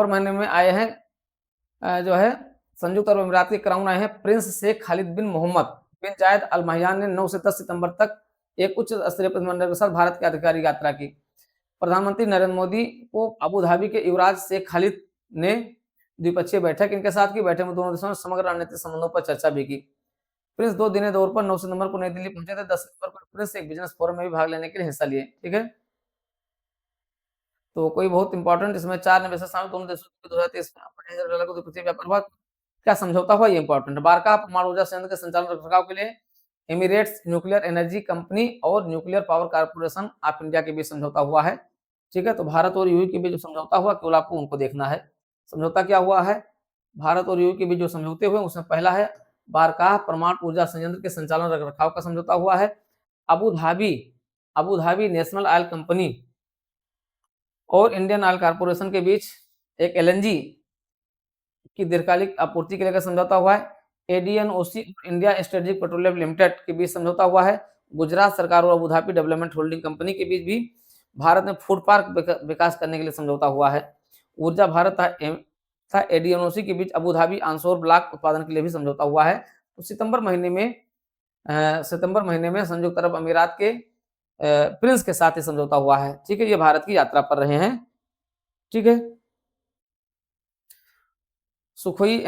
महीने में आए हैं जो है संयुक्त अरब अमीरात के क्राउन आए हैं प्रिंस शेख खालिद बिन मोहम्मद बिन जायद अल नहयान ने 9 से 10 सितंबर तक एक उच्च स्तरीय प्रतिनिधिमंडल के साथ भारत की आधिकारिक यात्रा की। प्रधानमंत्री नरेंद्र मोदी को अबू धाबी के युवराज शेख खालिद ने द्विपक्षीय बैठक इनके साथ की। बैठक में दोनों देशों ने समग्र रणनीतिक संबंधों पर चर्चा भी की। प्रिंस 2 दिनी दौर पर 9 सितंबर को नई दिल्ली पहुंचे थे। 10 सितंबर को प्रिंस एक बिजनेस फोरम में भी भाग लेने के लिए हिस्सा लिए। ठीक है, तो कोई बहुत इंपॉर्टेंट इसमें 4 निवेशक शामिल, दोनों देशों के 2023 में द्विपक्षीय व्यापार हुआ। क्या समझौता हुआ, ये इंपॉर्टेंट है। बारका परमाणु ऊर्जा संयंत्र के संचालन रखरखाव के लिए एमिरेट्स न्यूक्लियर एनर्जी कंपनी और nuclear power corporation of India के बीच समझौता हुआ है। ठीक है, तो भारत और यूएई के बीच जो समझौता हुआ केवल आपको उनको देखना है। समझौता क्या हुआ है, भारत और यूएई के बीच जो समझौते हुए उसमें पहला है बारकाह परमाणु ऊर्जा संयंत्र के संचालन रखरखाव का समझौता हुआ है। Abu Dhabi national oil company और इंडियन ऑयल कॉर्पोरेशन के बीच एक एलएनजी की दीर्घकालिक आपूर्ति के लिए समझौता हुआ है। ADNOC India strategic petroleum limited के बीच समझौता हुआ है। गुजरात सरकार और Abu Dhabi development holding company के बीच भी भारत में फूड पार्क विकास करने के लिए समझौता हुआ है। ऊर्जा भारत था एडीएनओसी के बीच अबू धाबी आंसोर ब्लॉक उत्पादन के लिए भी समझौता हुआ है। तो सितंबर महीने में संयुक्त अरब अमीरात के प्रिंस के साथ ही समझौता हुआ है। ठीक है, ये भारत की यात्रा पर रहे हैं। ठीक है, सुखोई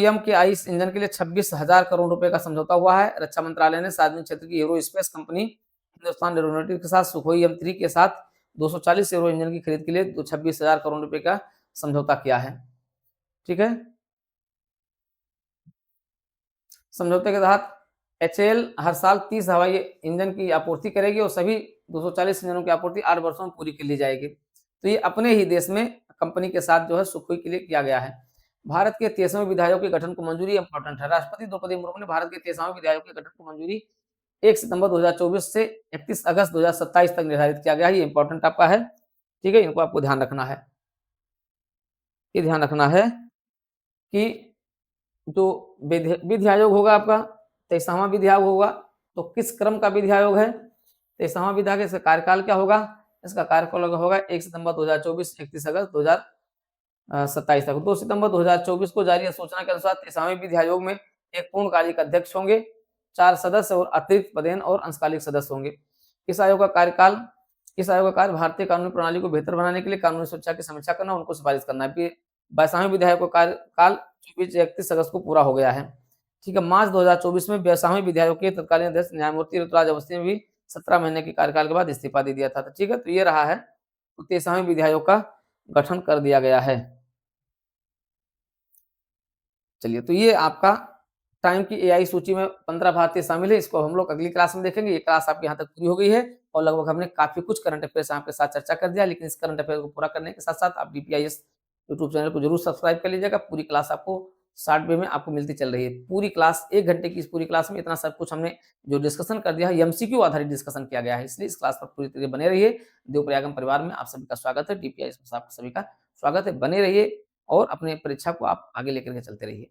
एम के आईस इंजन के लिए 26,000 करोड़ रुपए का समझौता हुआ है। रक्षा मंत्रालय ने सार्वजनिक क्षेत्र की एरोस्पेस कंपनी हिंदुस्तान एरोनॉटिक्स के साथ सुखोई M3 के साथ 240 एरो इंजन की खरीद के लिए 26,000 करोड़ रुपए का समझौता किया है। ठीक है, समझौते के तहत HAL हर साल 30 हवाई इंजन की आपूर्ति करेगी और सभी 240 इंजनों की आपूर्ति 8 वर्षों में पूरी कर ली जाएगी। तो ये अपने ही देश में कंपनी के साथ जो है सुखोई के लिए किया गया है। भारत के 23वें विधि आयोग के गठन को मंजूरी इंपॉर्टेंट है। राष्ट्रपति द्रौपदी मुर्मू ने भारत के 23वें विधि आयोग के गठन को मंजूरी 1 सितंबर 2024 से 31 अगस्त 2027 तक निर्धारित किया गया है। ये इंपॉर्टेंट आपका है। ठीक है, इनको आपको ध्यान रखना है। ये ध्यान रखना है कि जो विधि आयोग होगा आपका 23वां विधि आयोग होगा, तो किस क्रम का विधि आयोग है 23वां विधि आयोग, इसका कार्यकाल क्या होगा, इसका कार्यकाल होगा 1 सितंबर 2024 31 अगस्त 2027 तक। 2 सितंबर 2024 को जारी सूचना के अनुसार 23वें विधि आयोग में एक पूर्णकालिक अध्यक्ष होंगे, 4 सदस्य और अतिरिक्त पदेन और अंशकालिक सदस्य होंगे। इस आयोग का कार्य भारतीय कानूनी प्रणाली को बेहतर बनाने के लिए कानूनी सुरक्षा की समीक्षा करना, उनको सिफारिश करना है। 22वें विधि आयोग का कार्यकाल 31 अगस्त को पूरा हो गया है। ठीक है, मार्च 2024 में 22वें विधि आयोग के तत्कालीन अध्यक्ष न्यायमूर्ति ऋतुराज अवस्थी ने भी 17 महीने के कार्यकाल के बाद इस्तीफा दे दिया था। ठीक है, तो ये रहा है, तो 23वें विधि आयोग का गठन कर दिया गया है। चलिए, तो ये आपका टाइम की एआई सूची में 15 भारतीय शामिल है। इसको हम लोग अगली क्लास में देखेंगे। ये क्लास आपकी यहाँ तक पूरी हो गई है और लगभग हमने काफी कुछ करंट अफेयर्स आपके साथ चर्चा कर दिया। लेकिन इस करंट अफेयर को पूरा करने के साथ साथ आप DPIS यूट्यूब चैनल को जरूर सब्सक्राइब कर लीजिएगा। पूरी क्लास आपको शॉर्ट वे में आपको मिलती चल रही है। पूरी क्लास 1 घंटे की, इस पूरी क्लास में इतना सब कुछ हमने जो डिस्कशन कर दिया है, MCQ आधारित डिस्कशन किया गया है। इसलिए इस क्लास पर पूरी तरह बने रहिए। देवप्रयागम परिवार में आप सभी का स्वागत है। DPIS में आप सभी का स्वागत है। बने रहिए और अपने परीक्षा को आप आगे लेकर के चलते रहिए।